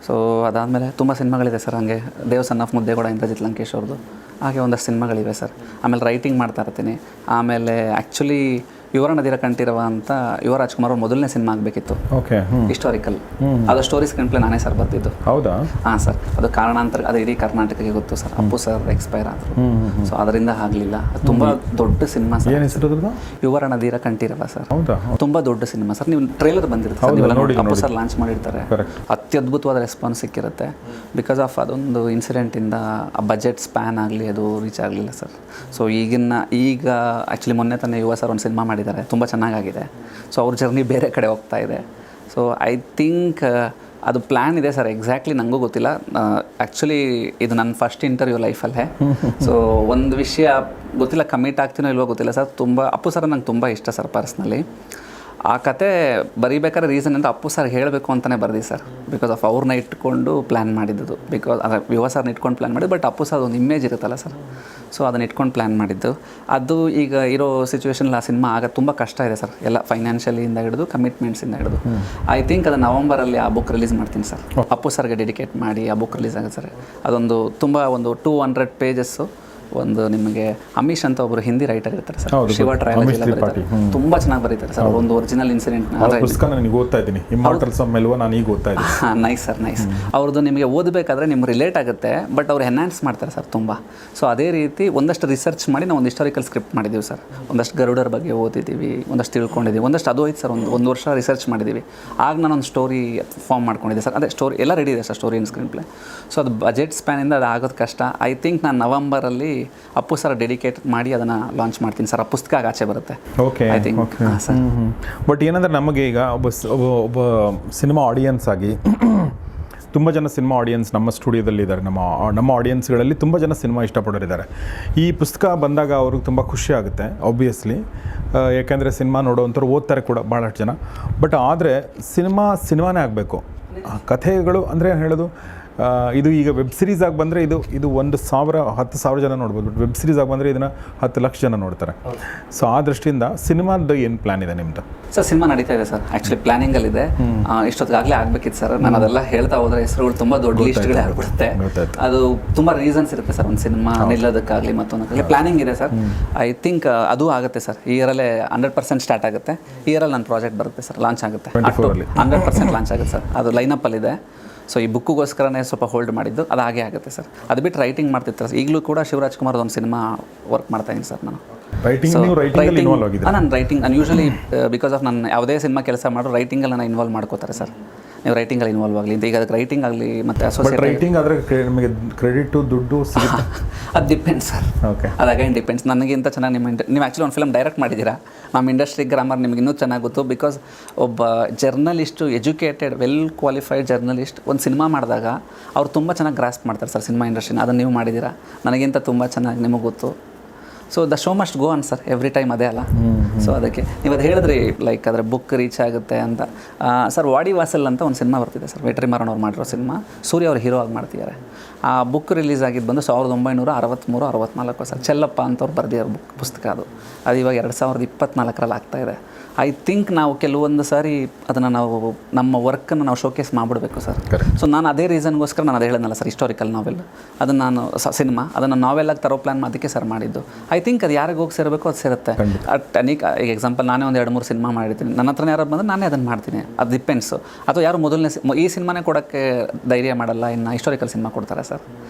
ಸೊ ಅದಾದಮೇಲೆ ತುಂಬ ಸಿನಿಮಾಗಳಿದೆ ಸರ್. ಹಾಗೆ ದೇವಸನ್ ಆಫ್ ಮುದ್ದೇಗೌಡ, ಇಂದ್ರಜಿತ್ ಲಂಕೇಶ್ ಅವ್ರದ್ದು. ಹಾಗೆ ಒಂದಷ್ಟು ಸಿನಿಮಾಗಳಿವೆ ಸರ್. ಆಮೇಲೆ ರೈಟಿಂಗ್ ಮಾಡ್ತಾ ಇರ್ತೀನಿ. ಆಮೇಲೆ ಆ್ಯಕ್ಚುಲಿ ಯುವ ನದಿರ ಕಂಠೀರವ ಅಂತ ಯುವ ರಾಜ್ಕುಮಾರ್ ಅವ್ರ ಮೊದಲನೇ ಸಿನಿಮಾ ಆಗಬೇಕಿತ್ತು. Okay, historical. ಅದು ಸ್ಟೋರಿ ಸ್ಕ್ರೀನ್ ಪ್ಲೇ ನಾನೇ ಸರ್ ಬರ್ತಿದ್ದು. ಹೌದಾ? ಹಾಂ ಸರ್, ಅದು ಕಾರಣಾಂತರ, ಅದು ಇಡೀ ಕರ್ನಾಟಕಕ್ಕೆ ಗೊತ್ತು ಸರ್. ಅಪ್ಪು ಸರ್ ಎಕ್ಸ್ಪೈರ್ ಆದರು, ಸೊ ಅದರಿಂದ ಆಗಲಿಲ್ಲ. ತುಂಬ ದೊಡ್ಡ ಸಿನಿಮಾ ಸರ್. ಏನು ಹೆಸರು? ಯುವ ನದಿರ ಕಂಠೀರವ ಸರ್. ಹೌದಾ? ತುಂಬ ದೊಡ್ಡ ಸಿನಿಮಾ ಸರ್. ನೀವು ಟ್ರೈಲರ್ ಬಂದಿರುತ್ತೆ, ಅಪ್ಪು ಸರ್ ಲಾಂಚ್ ಮಾಡಿರ್ತಾರೆ. ಅತ್ಯದ್ಭುತವಾದ ರೆಸ್ಪಾನ್ಸ್ ಸಿಕ್ಕಿರುತ್ತೆ. ಬಿಕಾಸ್ ಆಫ್ ಅದೊಂದು ಇನ್ಸಿಡೆಂಟಿಂದ ಆ ಬಜೆಟ್ ಸ್ಪ್ಯಾನ್ ಆಗಲಿ ಅದು ರೀಚ್ ಆಗಲಿಲ್ಲ ಸರ್. ಸೊ ಈಗ ಆ್ಯಕ್ಚುಲಿ ಮೊನ್ನೆ ತಾನೇ ಯುವ ಸರ್ ಒಂದು ಸಿನಿಮಾ ಮಾಡಿದ್ದಾರೆ, ತುಂಬ ಚೆನ್ನಾಗಿದೆ. ಸೊ ಅವ್ರ ಜರ್ನಿ ಬೇರೆ ಕಡೆ ಹೋಗ್ತಾ ಇದೆ. ಸೊ ಐ ಥಿಂಕ್ ಅದು ಪ್ಲ್ಯಾನ್ ಇದೆ ಸರ್. ಎಕ್ಸಾಕ್ಟ್ಲಿ ನನಗೂ ಗೊತ್ತಿಲ್ಲ. ಆ್ಯಕ್ಚುಲಿ ಇದು ನನ್ನ ಫಸ್ಟ್ ಇಂಟರ್ವ್ಯೂ ಲೈಫಲ್ಲೇ. ಸೊ ಒಂದು ವಿಷಯ ಗೊತ್ತಿಲ್ಲ, ಕಮಿಟ್ ಆಗ್ತೀನೋ ಇಲ್ವೋ ಗೊತ್ತಿಲ್ಲ ಸರ್. ತುಂಬ ಅಪ್ಪು ಸರ್ ನಂಗೆ ತುಂಬ ಇಷ್ಟ ಸರ್ ಪರ್ಸ್ನಲಿ. ಆ ಕತೆ ಬರೀಬೇಕಾದ್ರೆ ರೀಸನ್ ಅಂತ ಅಪ್ಪು ಸರ್ ಹೇಳಬೇಕು ಅಂತಲೇ ಬರ್ದಿ ಸರ್. ಬಿಕಾಸ್ ಆಫ್ ಅವ್ರನ್ನ ಇಟ್ಕೊಂಡು ಪ್ಲ್ಯಾನ್ ಮಾಡಿದ್ದು. ಬಿಕಾಸ್ ಅಂದರೆ ಯುವ ಸರ್ನ ಇಟ್ಕೊಂಡು ಪ್ಲ್ಯಾನ್ ಮಾಡಿದ್ದು. ಬಟ್ ಅಪ್ಪು ಸರ್ ಒಂದು ಇಮೇಜ್ ಇರುತ್ತಲ್ಲ ಸರ್, ಸೊ ಅದನ್ನು ಇಟ್ಕೊಂಡು ಪ್ಲ್ಯಾನ್ ಮಾಡಿದ್ದು. ಅದು ಈಗ ಇರೋ ಸಿಚುವೇಶನಲ್ಲಿ ಆ ಸಿನಿಮಾ ಆಗ ತುಂಬ ಕಷ್ಟ ಇದೆ ಸರ್. ಎಲ್ಲ ಫೈನಾನ್ಷಿಯಲಿಂದ ಹಿಡಿದು ಕಮಿಟ್ಮೆಂಟ್ಸಿಂದ ಹಿಡಿದು. ಐ ಥಿಂಕ್ ಅದು ನವಂಬರಲ್ಲಿ ಆ ಬುಕ್ ರಿಲೀಸ್ ಮಾಡ್ತೀನಿ ಸರ್. ಅಪ್ಪು ಸರ್ಗೆ ಡೆಡಿಕೇಟ್ ಮಾಡಿ ಆ ಬುಕ್ ರಿಲೀಸ್ ಆಗುತ್ತೆ ಸರ್. ಅದೊಂದು ತುಂಬ ಒಂದು 200 ಪೇಜಸ್ಸು. ಒಂದು ನಿಮಗೆ ಅಮೀಶ್ ಅಂತ ಒಬ್ಬರು ಹಿಂದಿ ರೈಟರ್ ಇರ್ತಾರೆ ಸರ್, ಶಿವ ಟ್ರಯಾಲಜಿ ಎಲ್ಲ ಬರೀತಾರೆ, ತುಂಬ ಚೆನ್ನಾಗಿ ಬರೀತಾರೆ ಸರ್. ಒಂದು ಒರಿಜಿನಲ್ ಇನ್ಸಿಡೆಂಟ್ ನಾನು ಓದ್ತಾ ಇದ್ದೀನಿ, ಇಮ್ಮಾರ್ಟಲ್ಸ್ ಆಫ್ ಮೆಲ್ವಾ, ನಾನು ಈಗ ಓದ್ತಾ ಇದ್ದೀನಿ. ಹಾಂ, ನೈಸ್ ಸರ್, ನೈಸ್. ಅವ್ರದ್ದು ನಿಮಗೆ ಓದಬೇಕಾದ್ರೆ ನಿಮ್ಗೆ ರಿಲೇಟ್ ಆಗುತ್ತೆ, ಬಟ್ ಅವ್ರು ಎನ್ಹಾನ್ಸ್ ಮಾಡ್ತಾರೆ ಸರ್ ತುಂಬ. ಸೊ ಅದೇ ರೀತಿ ಒಂದಷ್ಟು ರಿಸರ್ಚ್ ಮಾಡಿ ನಾವು ಒಂದು ಹಿಸ್ಟಾರಿಕಲ್ ಸ್ಕ್ರಿಪ್ಟ್ ಮಾಡಿದ್ದೀವಿ ಸರ್. ಒಂದಷ್ಟು ಗರುಡರ ಬಗ್ಗೆ ಓದಿದ್ದೀವಿ, ಒಂದಷ್ಟು ತಿಳ್ಕೊಂಡಿದ್ದೀವಿ, ಒಂದಷ್ಟು ಅದು ಹೋಯ್ತು ಸರ್. ಒಂದು ವರ್ಷ ರಿಸರ್ಚ್ ಮಾಡಿದ್ದೀವಿ. ಆಗ ನಾನೊಂದು ಸ್ಟೋರಿ ಫಾರ್ಮ್ ಮಾಡ್ಕೊಂಡಿದ್ದೆ ಸರ್. ಅದೇ ಸ್ಟೋರಿ ಎಲ್ಲ ರೆಡಿ ಇದೆ sir, story in screen play. So ಅದು ಬಜೆಟ್ ಸ್ಪ್ಯಾನಿಂದ ಅದು ಆಗೋದು ಕಷ್ಟ. ಐ ಥಿಂಕ್ ನಾನು ನವಂಬರಲ್ಲಿ ಅಪ್ಪು ಸರ್ ಡೆಡಿಕೇಟ್ ಮಾಡಿ ಅದನ್ನು ಲಾಂಚ್ ಮಾಡ್ತೀನಿ ಸರ್. ಆ ಪುಸ್ತಕ ಆಚೆ ಬರುತ್ತೆ. Okay, I think sir. But ಏನಂದರೆ ನಮಗೆ ಈಗ ಒಬ್ಬ ಸಿನಿಮಾ ಆಡಿಯನ್ಸ್ ಆಗಿ ತುಂಬ ಜನ ಸಿನಿಮಾ ಆಡಿಯನ್ಸ್ ನಮ್ಮ ಸ್ಟುಡಿಯೋದಲ್ಲಿ ಇದ್ದಾರೆ, ನಮ್ಮ ಆಡಿಯನ್ಸ್ಗಳಲ್ಲಿ ತುಂಬ ಜನ ಸಿನಿಮಾ ಇಷ್ಟಪಡೋರಿದ್ದಾರೆ. ಈ ಪುಸ್ತಕ ಬಂದಾಗ ಅವ್ರಿಗೆ ತುಂಬ ಖುಷಿ ಆಗುತ್ತೆ ಆಬ್ವಿಯಸ್ಲಿ, ಯಾಕೆಂದರೆ ಸಿನಿಮಾ ನೋಡೋವಂಥವ್ರು ಓದ್ತಾರೆ ಕೂಡ ಭಾಳಷ್ಟು ಜನ. ಬಟ್ ಆದರೆ ಸಿನಿಮಾನೇ ಆಗಬೇಕು. ಕಥೆಗಳು ಅಂದರೆ ಹೇಳೋದು ಇದು ಈಗ ವೆಬ್ ಸೀರೀಸ್ ಆಗಿ ಬಂದರೆ ಇದು 10,000 ಜನ ನೋಡ್ಬೋದು. ಬಟ್ ವೆಬ್ ಸೀರೀಸ್ ಆಗಿ ಬಂದರೆ ಇದನ್ನು 10 ಲಕ್ಷ ಜನ ನೋಡ್ತಾರೆ. ಸೊ ಆ ದೃಷ್ಟಿಯಿಂದ ಸಿನಿಮಾದ ಏನು ಪ್ಲ್ಯಾನ್ ಇದೆ ನಿಮ್ಮದು? ಸರ್ ಸಿನಿಮಾ ನಡೀತಾ ಇದೆ ಸರ್, ಆ್ಯಕ್ಚುಲಿ ಪ್ಲ್ಯಾನಿಂಗಲ್ಲಿದೆ. ಇಷ್ಟೊತ್ತಿಗಾಗಲೇ ಆಗಬೇಕಿತ್ತು ಸರ್. ನಾನು ಅದೆಲ್ಲ ಹೇಳ್ತಾ ಹೋದರೆ ಹೆಸರುಗಳು ತುಂಬ ದೊಡ್ಡ ಲಿಸ್ಟ್ಗಳೇ ಆಗ್ಬಿಡುತ್ತೆ. ಅದು ತುಂಬ ರೀಸನ್ಸ್ ಇರುತ್ತೆ ಸರ್ ಒಂದು ಸಿನಿಮಾ ನಿಲ್ಲೋದಕ್ಕಾಗಲಿ ಮತ್ತೊಂದಕ್ಕಾಗಲಿ. ಪ್ಲ್ಯಾನಿಂಗ್ ಇದೆ ಸರ್. ಐ ಥಿಂಕ್ ಅದು ಆಗುತ್ತೆ ಸರ್. ಈ ಇಯರಲ್ಲೇ 100% ಸ್ಟಾರ್ಟ್ ಆಗುತ್ತೆ. ಈ ಇಯರಲ್ಲಿ ನನ್ನ ಪ್ರಾಜೆಕ್ಟ್ ಬರುತ್ತೆ ಸರ್, ಲಾಂಚ್ ಆಗುತ್ತೆ 100% ಲಾಂಚ್ ಆಗುತ್ತೆ ಸರ್. ಅದು ಲೈನಪ್ಪಲ್ಲಿದೆ. ಸೊ ಈ ಬುಕ್ಕೋಸ್ಕರನೇ ಸ್ವಲ್ಪ ಹೋಲ್ಡ್ ಮಾಡಿದ್ದು, ಅದು ಹಾಗೆ ಆಗುತ್ತೆ ಸರ್. ಅದು ಬಿಟ್ಟು ರೈಟಿಂಗ್ ಮಾಡ್ತಿರ್ತಾರೆ. ಈಗಲೂ ಕೂಡ ಶಿವರಾಜ್ ಕುಮಾರ್ ಒಂದು ಸಿನಿಮಾ ವರ್ಕ್ ಮಾಡ್ತಾ ಇದ್ದೀನಿ ಸರ್ ನಾನು. ನಾನು ರೈಟಿಂಗ್ ಯೂಶಲಿ ಬಿಕಾಸ್ ಆಫ್ ನಾನು ಯಾವುದೇ ಸಿನಿಮಾ ಕೆಲಸ ಮಾಡೋ ರೈಟಿಂಗಲ್ಲಿ ನಾನು ಇನ್ವಾಲ್ವ್ ಮಾಡ್ಕೋತಾರೆ ಸರ್. ನೀವು ರೈಟಿಂಗಲ್ಲಿ ಇನ್ವಾಲ್ವ್ ಆಗಲಿ ಅಂತ. ಈಗ ಅದಕ್ಕೆ ರೈಟಿಂಗ್ ಆಗಲಿ ಮತ್ತು ಅಸೋಸಿಯೇಟ್ ರೈಟಿಂಗ್ ಆದರೆ ನಿಮಗೆ ಕ್ರೆಡಿಟು ದುಡ್ಡು ಸಿಗುತ್ತೆ? ಅದು ಡಿಪೆಂಡ್ಸ್ ಸರ್. ಓಕೆ, ಅದು ಅಗೈನ್ ಡಿಪೆಂಡ್ಸ್. ನನಗಿಂತ ಚೆನ್ನಾಗಿ ನೀವು ಆ್ಯಕ್ಚುಲಿ ಒಂದು ಫಿಲಮ್ ಡೈರೆಕ್ಟ್ ಮಾಡಿದ್ದೀರಾ, ನಮ್ಮ ಇಂಡಸ್ಟ್ರಿ ಗ್ರಾಮರ್ ನಿಮ್ಗೆ ಇನ್ನೂ ಚೆನ್ನಾಗಿ ಗೊತ್ತು. ಬಿಕಾಸ್ ಒಬ್ಬ journalist, educated well qualified journalist ಒಂದು ಸಿನಿಮಾ ಮಾಡಿದಾಗ ಅವ್ರು ತುಂಬ ಚೆನ್ನಾಗಿ ಗ್ರಾಸ್ಪ್ ಮಾಡ್ತಾರೆ ಸರ್ ಸಿನಿಮಾ ಇಂಡಸ್ಟ್ರಿನ. ಅದನ್ನು ನೀವು ಮಾಡಿದ್ದೀರಾ, ನನಗಿಂತ ತುಂಬ ಚೆನ್ನಾಗಿ ನಿಮಗೆ ಗೊತ್ತು. So the show must go on sir every time, ಅದೇ ಅಲ್ಲ. ಸೊ ಅದಕ್ಕೆ ನೀವು ಅದು ಹೇಳಿದ್ರಿ ಲೈಕ್ ಅದರ ಬುಕ್ ರೀಚ್ ಆಗುತ್ತೆ ಅಂತ. ಸರ್ ವಾಡಿ ವಾಸಲ್ ಅಂತ ಒಂದು ಸಿನಿಮಾ ಬರ್ತಿದೆ ಸರ್, ವೆಟ್ರಿಮಾರನ್ ಅವ್ರು ಮಾಡಿರೋ ಸಿನಿಮಾ. ಸೂರ್ಯ ಅವ್ರು ಹೀರೋ ಆಗಿ ಮಾಡ್ತಿದ್ದಾರೆ. ಆ ಬುಕ್ ರಿಲೀಸ್ ಆಗಿದ್ದು ಬಂದು 1963-64 ಸರ್. ಚೆಲ್ಲಪ್ಪ ಅಂತವ್ರು ಬರೆದಿರೋ ಪುಸ್ತಕ ಅದು ಇವಾಗ 2024 ಆಗ್ತಾಯಿದೆ. ಐ ಥಿಂಕ್ ನಾವು ಕೆಲವೊಂದು ಸಾರಿ ಅದನ್ನು ನಮ್ಮ ವರ್ಕನ್ನು ನಾವು ಶೋಕೇಸ್ ಮಾಡಿಬಿಡ್ಬೇಕು ಸರ್. ಸೊ ನಾನು ಅದೇ ರೀಸನ್ಗೋಸ್ಕರ ನಾನು ಅದೇ ಹೇಳಿದ್ನಲ್ಲ ಸರ್, ಹಿಸ್ಟಾರಿಕಲ್ ನಾವೆಲ್ ಅದನ್ನು ನಾನು ಸಿನಿಮಾ ಅದನ್ನು ನಾವೆಲ್ಲಾಗಿ ತರೋ ಪ್ಲ್ಯಾನ್ ಅದಕ್ಕೆ ಸರ್ ಮಾಡಿದ್ದು. ಐ ಥಿಂಕ್ ಅದು ಯಾರಿಗೆ ಹೋಗಿ ಸೇರಬೇಕು ಅದು ಸೇರುತ್ತೆ. ಈಗ ಎಕ್ಸಾಂಪಲ್ ನಾನೇ ಒಂದು 2-3 ಸಿನಿಮಾ ಮಾಡಿರ್ತೀನಿ, ನನ್ನ ಹತ್ರನೇ ಯಾರು ಬಂದರೆ ನಾನೇ ಅದನ್ನು ಮಾಡ್ತೀನಿ. ಅದು ಡಿಪೆಂಡ್ಸು. ಅಥವಾ ಯಾರು ಮೊದಲನೇ ಈ ಸಿನಿಮಾನೇ ಕೊಡೋಕ್ಕೆ ಧೈರ್ಯ ಮಾಡಲ್ಲ, ಇನ್ನು ಹಿಸ್ಟಾರಿಕಲ್ ಸಿನಿಮಾ ಕೊಡ್ತಾರೆ ಸರ್.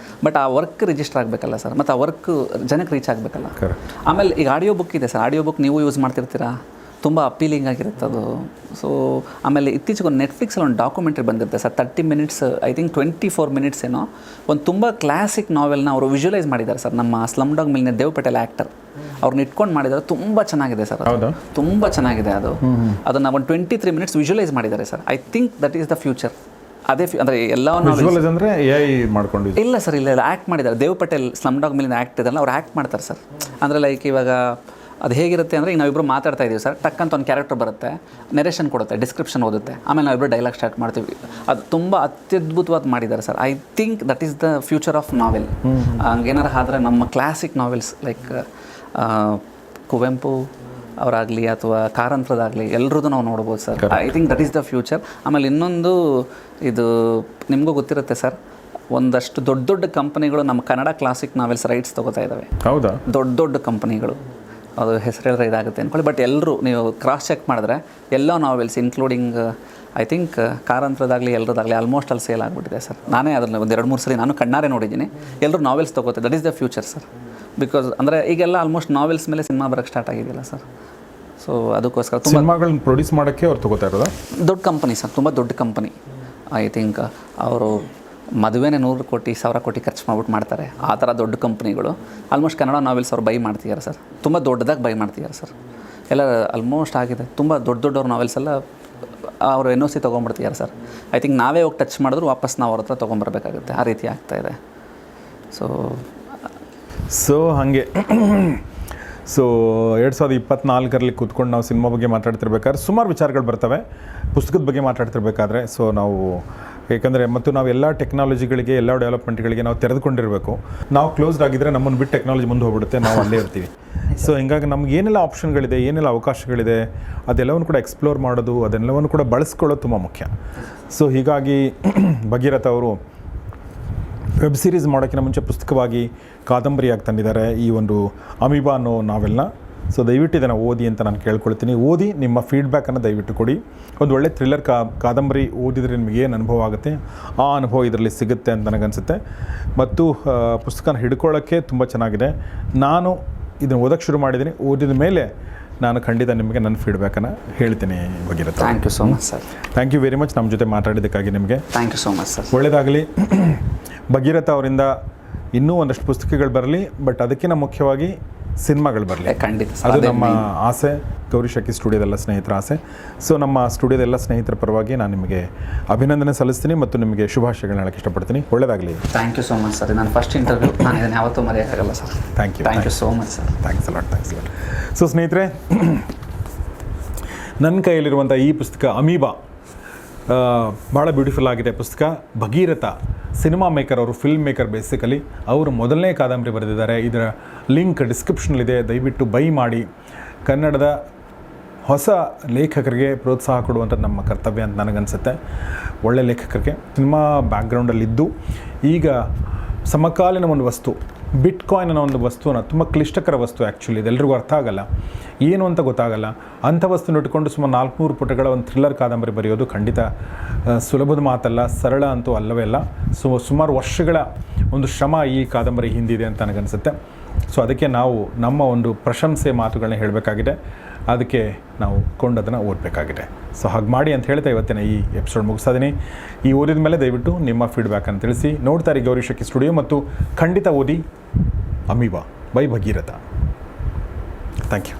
ಬಟ್ ಆ ವರ್ಕ್ ರಿಜಿಸ್ಟರ್ ಆಗಬೇಕಲ್ಲ ಸರ್, ಮತ್ತು ಆ ವರ್ಕ್ ಜನಕ್ಕೆ ರೀಚ್ ಆಗಬೇಕಲ್ಲ. ಆಮೇಲೆ ಈಗ ಆಡಿಯೋ ಬುಕ್ ಇದೆ ಸರ್, ಆಡಿಯೋ ಬುಕ್ ನೀವು ಯೂಸ್ ಮಾಡ್ತಿರ್ತೀರಾ, ತುಂಬ ಅಪೀಲಿಂಗ್ ಆಗಿರುತ್ತೆ ಅದು. ಸೊ ಆಮೇಲೆ ಇತ್ತೀಚೆಗೆ ಒಂದು ನೆಟ್ಫ್ಲಿಕ್ಸಲ್ಲಿ ಒಂದು ಡಾಕ್ಯುಮೆಂಟ್ರಿ ಬಂದಿರುತ್ತೆ sir, 30 minutes, I think 24 minutes ಏನೋ, ಒಂದು ತುಂಬ ಕ್ಲಾಸಿಕ್ ನಾವೆಲ್ನ ಅವರು ವಿಜುವಲೈಸ್ ಮಾಡಿದ್ದಾರೆ ಸರ್. ನಮ್ಮ slumdog millionaire Dev Patel actor ಅವ್ರನ್ನ ಇಟ್ಕೊಂಡು ಮಾಡಿದ್ದಾರೆ. ತುಂಬ ಚೆನ್ನಾಗಿದೆ ಸರ್, ಅದು ತುಂಬ ಚೆನ್ನಾಗಿದೆ. ಅದನ್ನು ಒಂದು 23 ಮಿನಿಟ್ಸ್ ವಿಜುವಲೈಸ್ ಮಾಡಿದ್ದಾರೆ sir. I think that is the future. ಅದೇ ಅಂದರೆ ಇಲ್ಲ ಸರ್, ಇಲ್ಲ ಆ್ಯಕ್ಟ್ ಮಾಡಿದ್ದಾರೆ. Dev Patel slumdog millionaire act ಇದೆಲ್ಲ ಅವ್ರು ಆ್ಯಕ್ಟ್ ಮಾಡ್ತಾರೆ ಸರ್. ಅಂದರೆ ಲೈಕ್ ಇವಾಗ ಅದು ಹೇಗಿರುತ್ತೆ ಅಂದರೆ, ಈಗ ನಾವಿಬ್ಬರು ಮಾತಾಡ್ತಾ ಇದ್ದೀವಿ ಸರ್, ಟಕ್ ಅಂತ ಒಂದು ಕ್ಯಾರೆಕ್ಟರ್ ಬರುತ್ತೆ, ನೆರೇಷನ್ ಕೊಡುತ್ತೆ, ಡಿಸ್ಕ್ರಿಪ್ಷನ್ ಓದುತ್ತೆ, ಆಮೇಲೆ ನಾವಿಬ್ಬರು ಡೈಲಾಗ್ ಸ್ಟಾರ್ಟ್ ಮಾಡ್ತೀವಿ. ಅದು ತುಂಬ ಅತ್ಯದ್ಭುತವಾದ ಮಾಡಿದ್ದಾರೆ sir. I think that is the future of novel. ಹಂಗೇನಾರು ಆದರೆ ನಮ್ಮ ಕ್ಲಾಸಿಕ್ ನಾವೆಲ್ಸ್ ಲೈಕ್ ಕುವೆಂಪು ಅವರಾಗಲಿ ಅಥವಾ ಕಾರಂತ್ರದಾಗಲಿ ಎಲ್ಲರದ್ದು ನಾವು ನೋಡ್ಬೋದು sir. I think that is the future. ಆಮೇಲೆ ಇನ್ನೊಂದು, ಇದು ನಿಮಗೂ ಗೊತ್ತಿರುತ್ತೆ ಸರ್, ಒಂದಷ್ಟು ದೊಡ್ಡ ಕಂಪನಿಗಳು ನಮ್ಮ ಕನ್ನಡ ಕ್ಲಾಸಿಕ್ ನಾವೆಲ್ಸ್ ರೈಟ್ಸ್ ತೊಗೋತಾ ಇದ್ದಾವೆ. ಹೌದಾ? ದೊಡ್ಡ ಕಂಪನಿಗಳು, ಅದು ಹೆಸರು ಹೇಳಿದ್ರೆ ಇದಾಗುತ್ತೆ ಅಂದ್ಕೊಳ್ಳಿ. ಬಟ್ ಎಲ್ಲರೂ ನೀವು ಕ್ರಾಸ್ ಚೆಕ್ ಮಾಡಿದ್ರೆ ಎಲ್ಲ ನಾವೆಲ್ಸ್ ಇನ್ಕ್ಲೂಡಿಂಗ್ ಐ ಥಿಂಕ್ ಕಾರಂತ್ರದಾಗಲಿ ಎಲ್ಲರದಾಗಲಿ ಆಲ್ಮೋಸ್ಟ್ ಅಲ್ಲಿ ಸೇಲ್ ಆಗಿಬಿಟ್ಟಿದೆ ಸರ್. ನಾನೇ ಅದರಲ್ಲಿ ಒಂದು 2-3 ಸರಿ ನಾನು ಕಣ್ಣಾರೆ ನೋಡಿದ್ದೀನಿ. ಎಲ್ಲರೂ ನಾವೆಲ್ಸ್ ತೊಗೋತಾರೆ. That is the future sir. Because ಅಂದರೆ ಈಗೆಲ್ಲ ಆಲ್ಮೋಸ್ಟ್ ನಾವೆಲ್ಸ್ ಮೇಲೆ ಸಿನಿಮಾ ಬರೋಕ್ಕೆ ಸ್ಟಾರ್ಟ್ ಆಗಿದೆಯಲ್ಲ ಸರ್. ಸೊ ಅದಕ್ಕೋಸ್ಕರ ತುಂಬ ಸಿನಿಮಾಗಳನ್ನ ಪ್ರೊಡ್ಯೂಸ್ ಮಾಡೋಕ್ಕೆ ಅವ್ರು ತೊಗೋತಾ ಇರೋದು ದೊಡ್ಡ ಕಂಪನಿ ಸರ್, ತುಂಬ ದೊಡ್ಡ ಕಂಪನಿ. ಐ ಥಿಂಕ್ ಅವರು ಮದುವೆನೇ 100 ಕೋಟಿ 1000 ಕೋಟಿ ಖರ್ಚು ಮಾಡ್ಬಿಟ್ಟು ಮಾಡ್ತಾರೆ. ಆ ಥರ ದೊಡ್ಡ ಕಂಪ್ನಿಗಳು ಆಲ್ಮೋಸ್ಟ್ ಕನ್ನಡ ನಾವೆಲ್ಸ್ ಅವ್ರು ಬೈ ಮಾಡ್ತಿದ್ದಾರೆ ಸರ್. ತುಂಬ ದೊಡ್ಡದಾಗಿ ಬೈ ಮಾಡ್ತಿದ್ದಾರೆ ಸರ್. ಎಲ್ಲ ಆಲ್ಮೋಸ್ಟ್ ಆಗಿದೆ. ತುಂಬ ದೊಡ್ಡವ್ರ ನಾವೆಲ್ಸ್ ಎಲ್ಲ ಅವರು NOC ತೊಗೊಂಡ್ಬಿಡ್ತಿದ್ದಾರೆ ಸರ್. ಐ ಥಿಂಕ್ ನಾವೇ ಹೋಗಿ ಟಚ್ ಮಾಡಿದ್ರು ವಾಪಸ್ ನಾವು ಅವ್ರ ಹತ್ರ ತೊಗೊಂಬರ್ಬೇಕಾಗುತ್ತೆ. ಆ ರೀತಿ ಆಗ್ತಾಯಿದೆ. ಸೊ ಹಾಗೆ 2024 ಕೂತ್ಕೊಂಡು ನಾವು ಸಿನಿಮಾ ಬಗ್ಗೆ ಮಾತಾಡ್ತಿರ್ಬೇಕಾದ್ರೆ ಸುಮಾರು ವಿಚಾರಗಳು ಬರ್ತವೆ. ಪುಸ್ತಕದ ಬಗ್ಗೆ ಮಾತಾಡ್ತಿರ್ಬೇಕಾದ್ರೆ ಸೊ ನಾವು ಏಕೆಂದರೆ ಮತ್ತು ನಾವು ಎಲ್ಲ ಟೆಕ್ನಾಲಜಿಗಳಿಗೆ, ಎಲ್ಲ ಡೆವಲಪ್ಮೆಂಟ್ಗಳಿಗೆ ನಾವು ತೆರೆದುಕೊಂಡಿರಬೇಕು. ನಾವು ಕ್ಲೋಸ್ಡ್ ಆಗಿದ್ದರೆ ನಮ್ಮನ್ನು ಬಿಟ್ಟು ಟೆಕ್ನಾಲಜಿ ಮುಂದೆ ಹೋಗ್ಬಿಡುತ್ತೆ, ನಾವು ಅಲ್ಲೇ ಇರ್ತೀವಿ. ಸೊ ಹಿಂಗಾಗಿ ನಮ್ಗೆ ಏನೆಲ್ಲ ಆಪ್ಷನ್ಗಳಿದೆ, ಏನೆಲ್ಲ ಅವಕಾಶಗಳಿದೆ, ಅದೆಲ್ಲವನ್ನು ಕೂಡ ಎಕ್ಸ್ಪ್ಲೋರ್ ಮಾಡೋದು, ಅದೆಲ್ಲವನ್ನು ಕೂಡ ಬಳಸ್ಕೊಳ್ಳೋದು ತುಂಬ ಮುಖ್ಯ. ಸೊ ಹೀಗಾಗಿ ಭಗೀರಥ ಅವರು ವೆಬ್ ಸೀರೀಸ್ ಮಾಡೋಕ್ಕಿಂತ ಮುಂಚೆ ಪುಸ್ತಕವಾಗಿ ಕಾದಂಬರಿಯಾಗಿ ತಂದಿದ್ದಾರೆ ಈ ಒಂದು ಅಮೀಬಾ ಅನ್ನೋ ನಾವೆಲ್ನ. ಸೊ ದಯವಿಟ್ಟು ಇದನ್ನು ಓದಿ ಅಂತ ನಾನು ಕೇಳ್ಕೊಳ್ತೀನಿ. ಓದಿ ನಿಮ್ಮ ಫೀಡ್ಬ್ಯಾಕನ್ನು ದಯವಿಟ್ಟು ಕೊಡಿ. ಒಂದು ಒಳ್ಳೆ ಥ್ರಿಲ್ಲರ್ ಕಾದಂಬರಿ ಓದಿದರೆ ನಿಮಗೆ ಏನು ಅನುಭವ ಆಗುತ್ತೆ, ಆ ಅನುಭವ ಇದರಲ್ಲಿ ಸಿಗುತ್ತೆ ಅಂತ ನನಗನ್ಸುತ್ತೆ. ಮತ್ತು ಪುಸ್ತಕನ ಹಿಡ್ಕೊಳ್ಳೋಕ್ಕೆ ತುಂಬ ಚೆನ್ನಾಗಿದೆ. ನಾನು ಇದನ್ನು ಓದೋಕ್ಕೆ ಶುರು ಮಾಡಿದ್ದೀನಿ. ಓದಿದ ಮೇಲೆ ನಾನು ಖಂಡಿತ ನಿಮಗೆ ನನ್ನ ಫೀಡ್ಬ್ಯಾಕನ್ನು ಹೇಳ್ತೀನಿ Bhagiratha. Thank you so much sir. Thank you very much ನಮ್ಮ ಜೊತೆ ಮಾತಾಡಿದ್ದಕ್ಕಾಗಿ ನಿಮಗೆ. Thank you so much sir. ಒಳ್ಳೆಯದಾಗಲಿ. ಭಗೀರಥ ಅವರಿಂದ ಇನ್ನೂ ಒಂದಷ್ಟು ಪುಸ್ತಕಗಳು ಬರಲಿ. ಬಟ್ ಅದಕ್ಕಿಂತ ಮುಖ್ಯವಾಗಿ ಸಿನಿಮಾಗಳು ಬರಲಿ, ಖಂಡಿತ ಅದು ನಮ್ಮ ಆಸೆ, ಗೌರಿ ಶಕ್ಕಿ ಸ್ಟುಡಿಯೋದೆಲ್ಲ ಸ್ನೇಹಿತರ ಆಸೆ. ಸೊ ನಮ್ಮ ಸ್ಟುಡಿಯೋದ ಎಲ್ಲ ಸ್ನೇಹಿತರ ಪರವಾಗಿ ನಾನು ನಿಮಗೆ ಅಭಿನಂದನೆ ಸಲ್ಲಿಸ್ತೀನಿ ಮತ್ತು ನಿಮಗೆ ಶುಭಾಶಯಗಳನ್ನ ಹೇಳಕ್ಕೆ ಇಷ್ಟಪಡ್ತೀನಿ. ಒಳ್ಳೆಯದಾಗಲಿ. Thank you so much sir. ನನ್ನ ಫಸ್ಟ್ ಇಂಟರ್ವ್ಯೂ, ನಾನು ಇದನ್ನು ಯಾವತ್ತೂ ಮರೆಯೋಕ್ಕಾಗಲ್ಲ sir. Thank you so much sir. Thanks a lot. So ಸ್ನೇಹಿತರೆ, ನನ್ನ ಕೈಯಲ್ಲಿರುವಂಥ ಈ ಪುಸ್ತಕ ಅಮೀಬಾ, ಭಾಳ ಬ್ಯೂಟಿಫುಲ್ ಆಗಿದೆ ಪುಸ್ತಕ. ಭಗೀರಥ ಸಿನಿಮಾ ಮೇಕರ್, ಅವರು ಫಿಲ್ಮ್ ಮೇಕರ್ ಬೇಸಿಕಲಿ. ಅವರು ಮೊದಲನೇ ಕಾದಂಬರಿ ಬರೆದಿದ್ದಾರೆ. ಇದರ ಲಿಂಕ್ ಡಿಸ್ಕ್ರಿಪ್ಷನಲ್ಲಿದೆ, ದಯವಿಟ್ಟು ಬೈ ಮಾಡಿ. ಕನ್ನಡದ ಹೊಸ ಲೇಖಕರಿಗೆ ಪ್ರೋತ್ಸಾಹ ಕೊಡುವಂಥದ್ದು ನಮ್ಮ ಕರ್ತವ್ಯ ಅಂತ ನನಗನ್ಸುತ್ತೆ. ಒಳ್ಳೆ ಲೇಖಕರಿಗೆ ಸಿನಿಮಾ ಬ್ಯಾಕ್ಗ್ರೌಂಡಲ್ಲಿದ್ದು ಈಗ ಸಮಕಾಲೀನ ಒಂದು ವಸ್ತು, ಬಿಟ್ಕಾಯಿನ್ ಅನ್ನೋ ಒಂದು ವಸ್ತುನ, ತುಂಬ ಕ್ಲಿಷ್ಟಕರ ವಸ್ತು ಆ್ಯಕ್ಚುಲಿ, ಇದೆಲ್ಲರಿಗೂ ಅರ್ಥ ಆಗಲ್ಲ, ಏನು ಅಂತ ಗೊತ್ತಾಗಲ್ಲ. ಅಂಥ ವಸ್ತುನ ಇಟ್ಕೊಂಡು ಸುಮಾರು 400 ಪುಟಗಳ ಒಂದು ಥ್ರಿಲ್ಲರ್ ಕಾದಂಬರಿ ಬರೆಯೋದು ಖಂಡಿತ ಸುಲಭದ ಮಾತಲ್ಲ, ಸರಳ ಅಂತೂ ಅಲ್ಲವೇ ಅಲ್ಲ. ಸುಮಾರು ವರ್ಷಗಳ ಒಂದು ಶ್ರಮ ಈ ಕಾದಂಬರಿ ಹಿಂದಿದೆ ಅಂತ ನನಗನ್ಸುತ್ತೆ. ಸೊ ಅದಕ್ಕೆ ನಾವು ನಮ್ಮ ಒಂದು ಪ್ರಶಂಸೆ ಮಾತುಗಳನ್ನ ಹೇಳಬೇಕಾಗಿದೆ, ಅದಕ್ಕೆ ನಾವು ಕೊಂಡದನ್ನು ಓದಬೇಕಾಗಿದೆ. ಸೊ ಹಾಗೆ ಮಾಡಿ ಅಂತ ಹೇಳ್ತಾ ಇವತ್ತಿನ ಈ ಎಪಿಸೋಡ್ ಮುಗಿಸೋದಿನಿ. ಈ ಓದಿದ ಮೇಲೆ ದಯವಿಟ್ಟು ನಿಮ್ಮ ಫೀಡ್ಬ್ಯಾಕನ್ನು ತಿಳಿಸಿ. ನೋಡ್ತಾ ಇರಿ ಗೌರಿ ಶಕ್ಕಿ ಸ್ಟುಡಿಯೋ ಮತ್ತು ಖಂಡಿತ ಓದಿ amoeba by Bhagiratha. Thank you.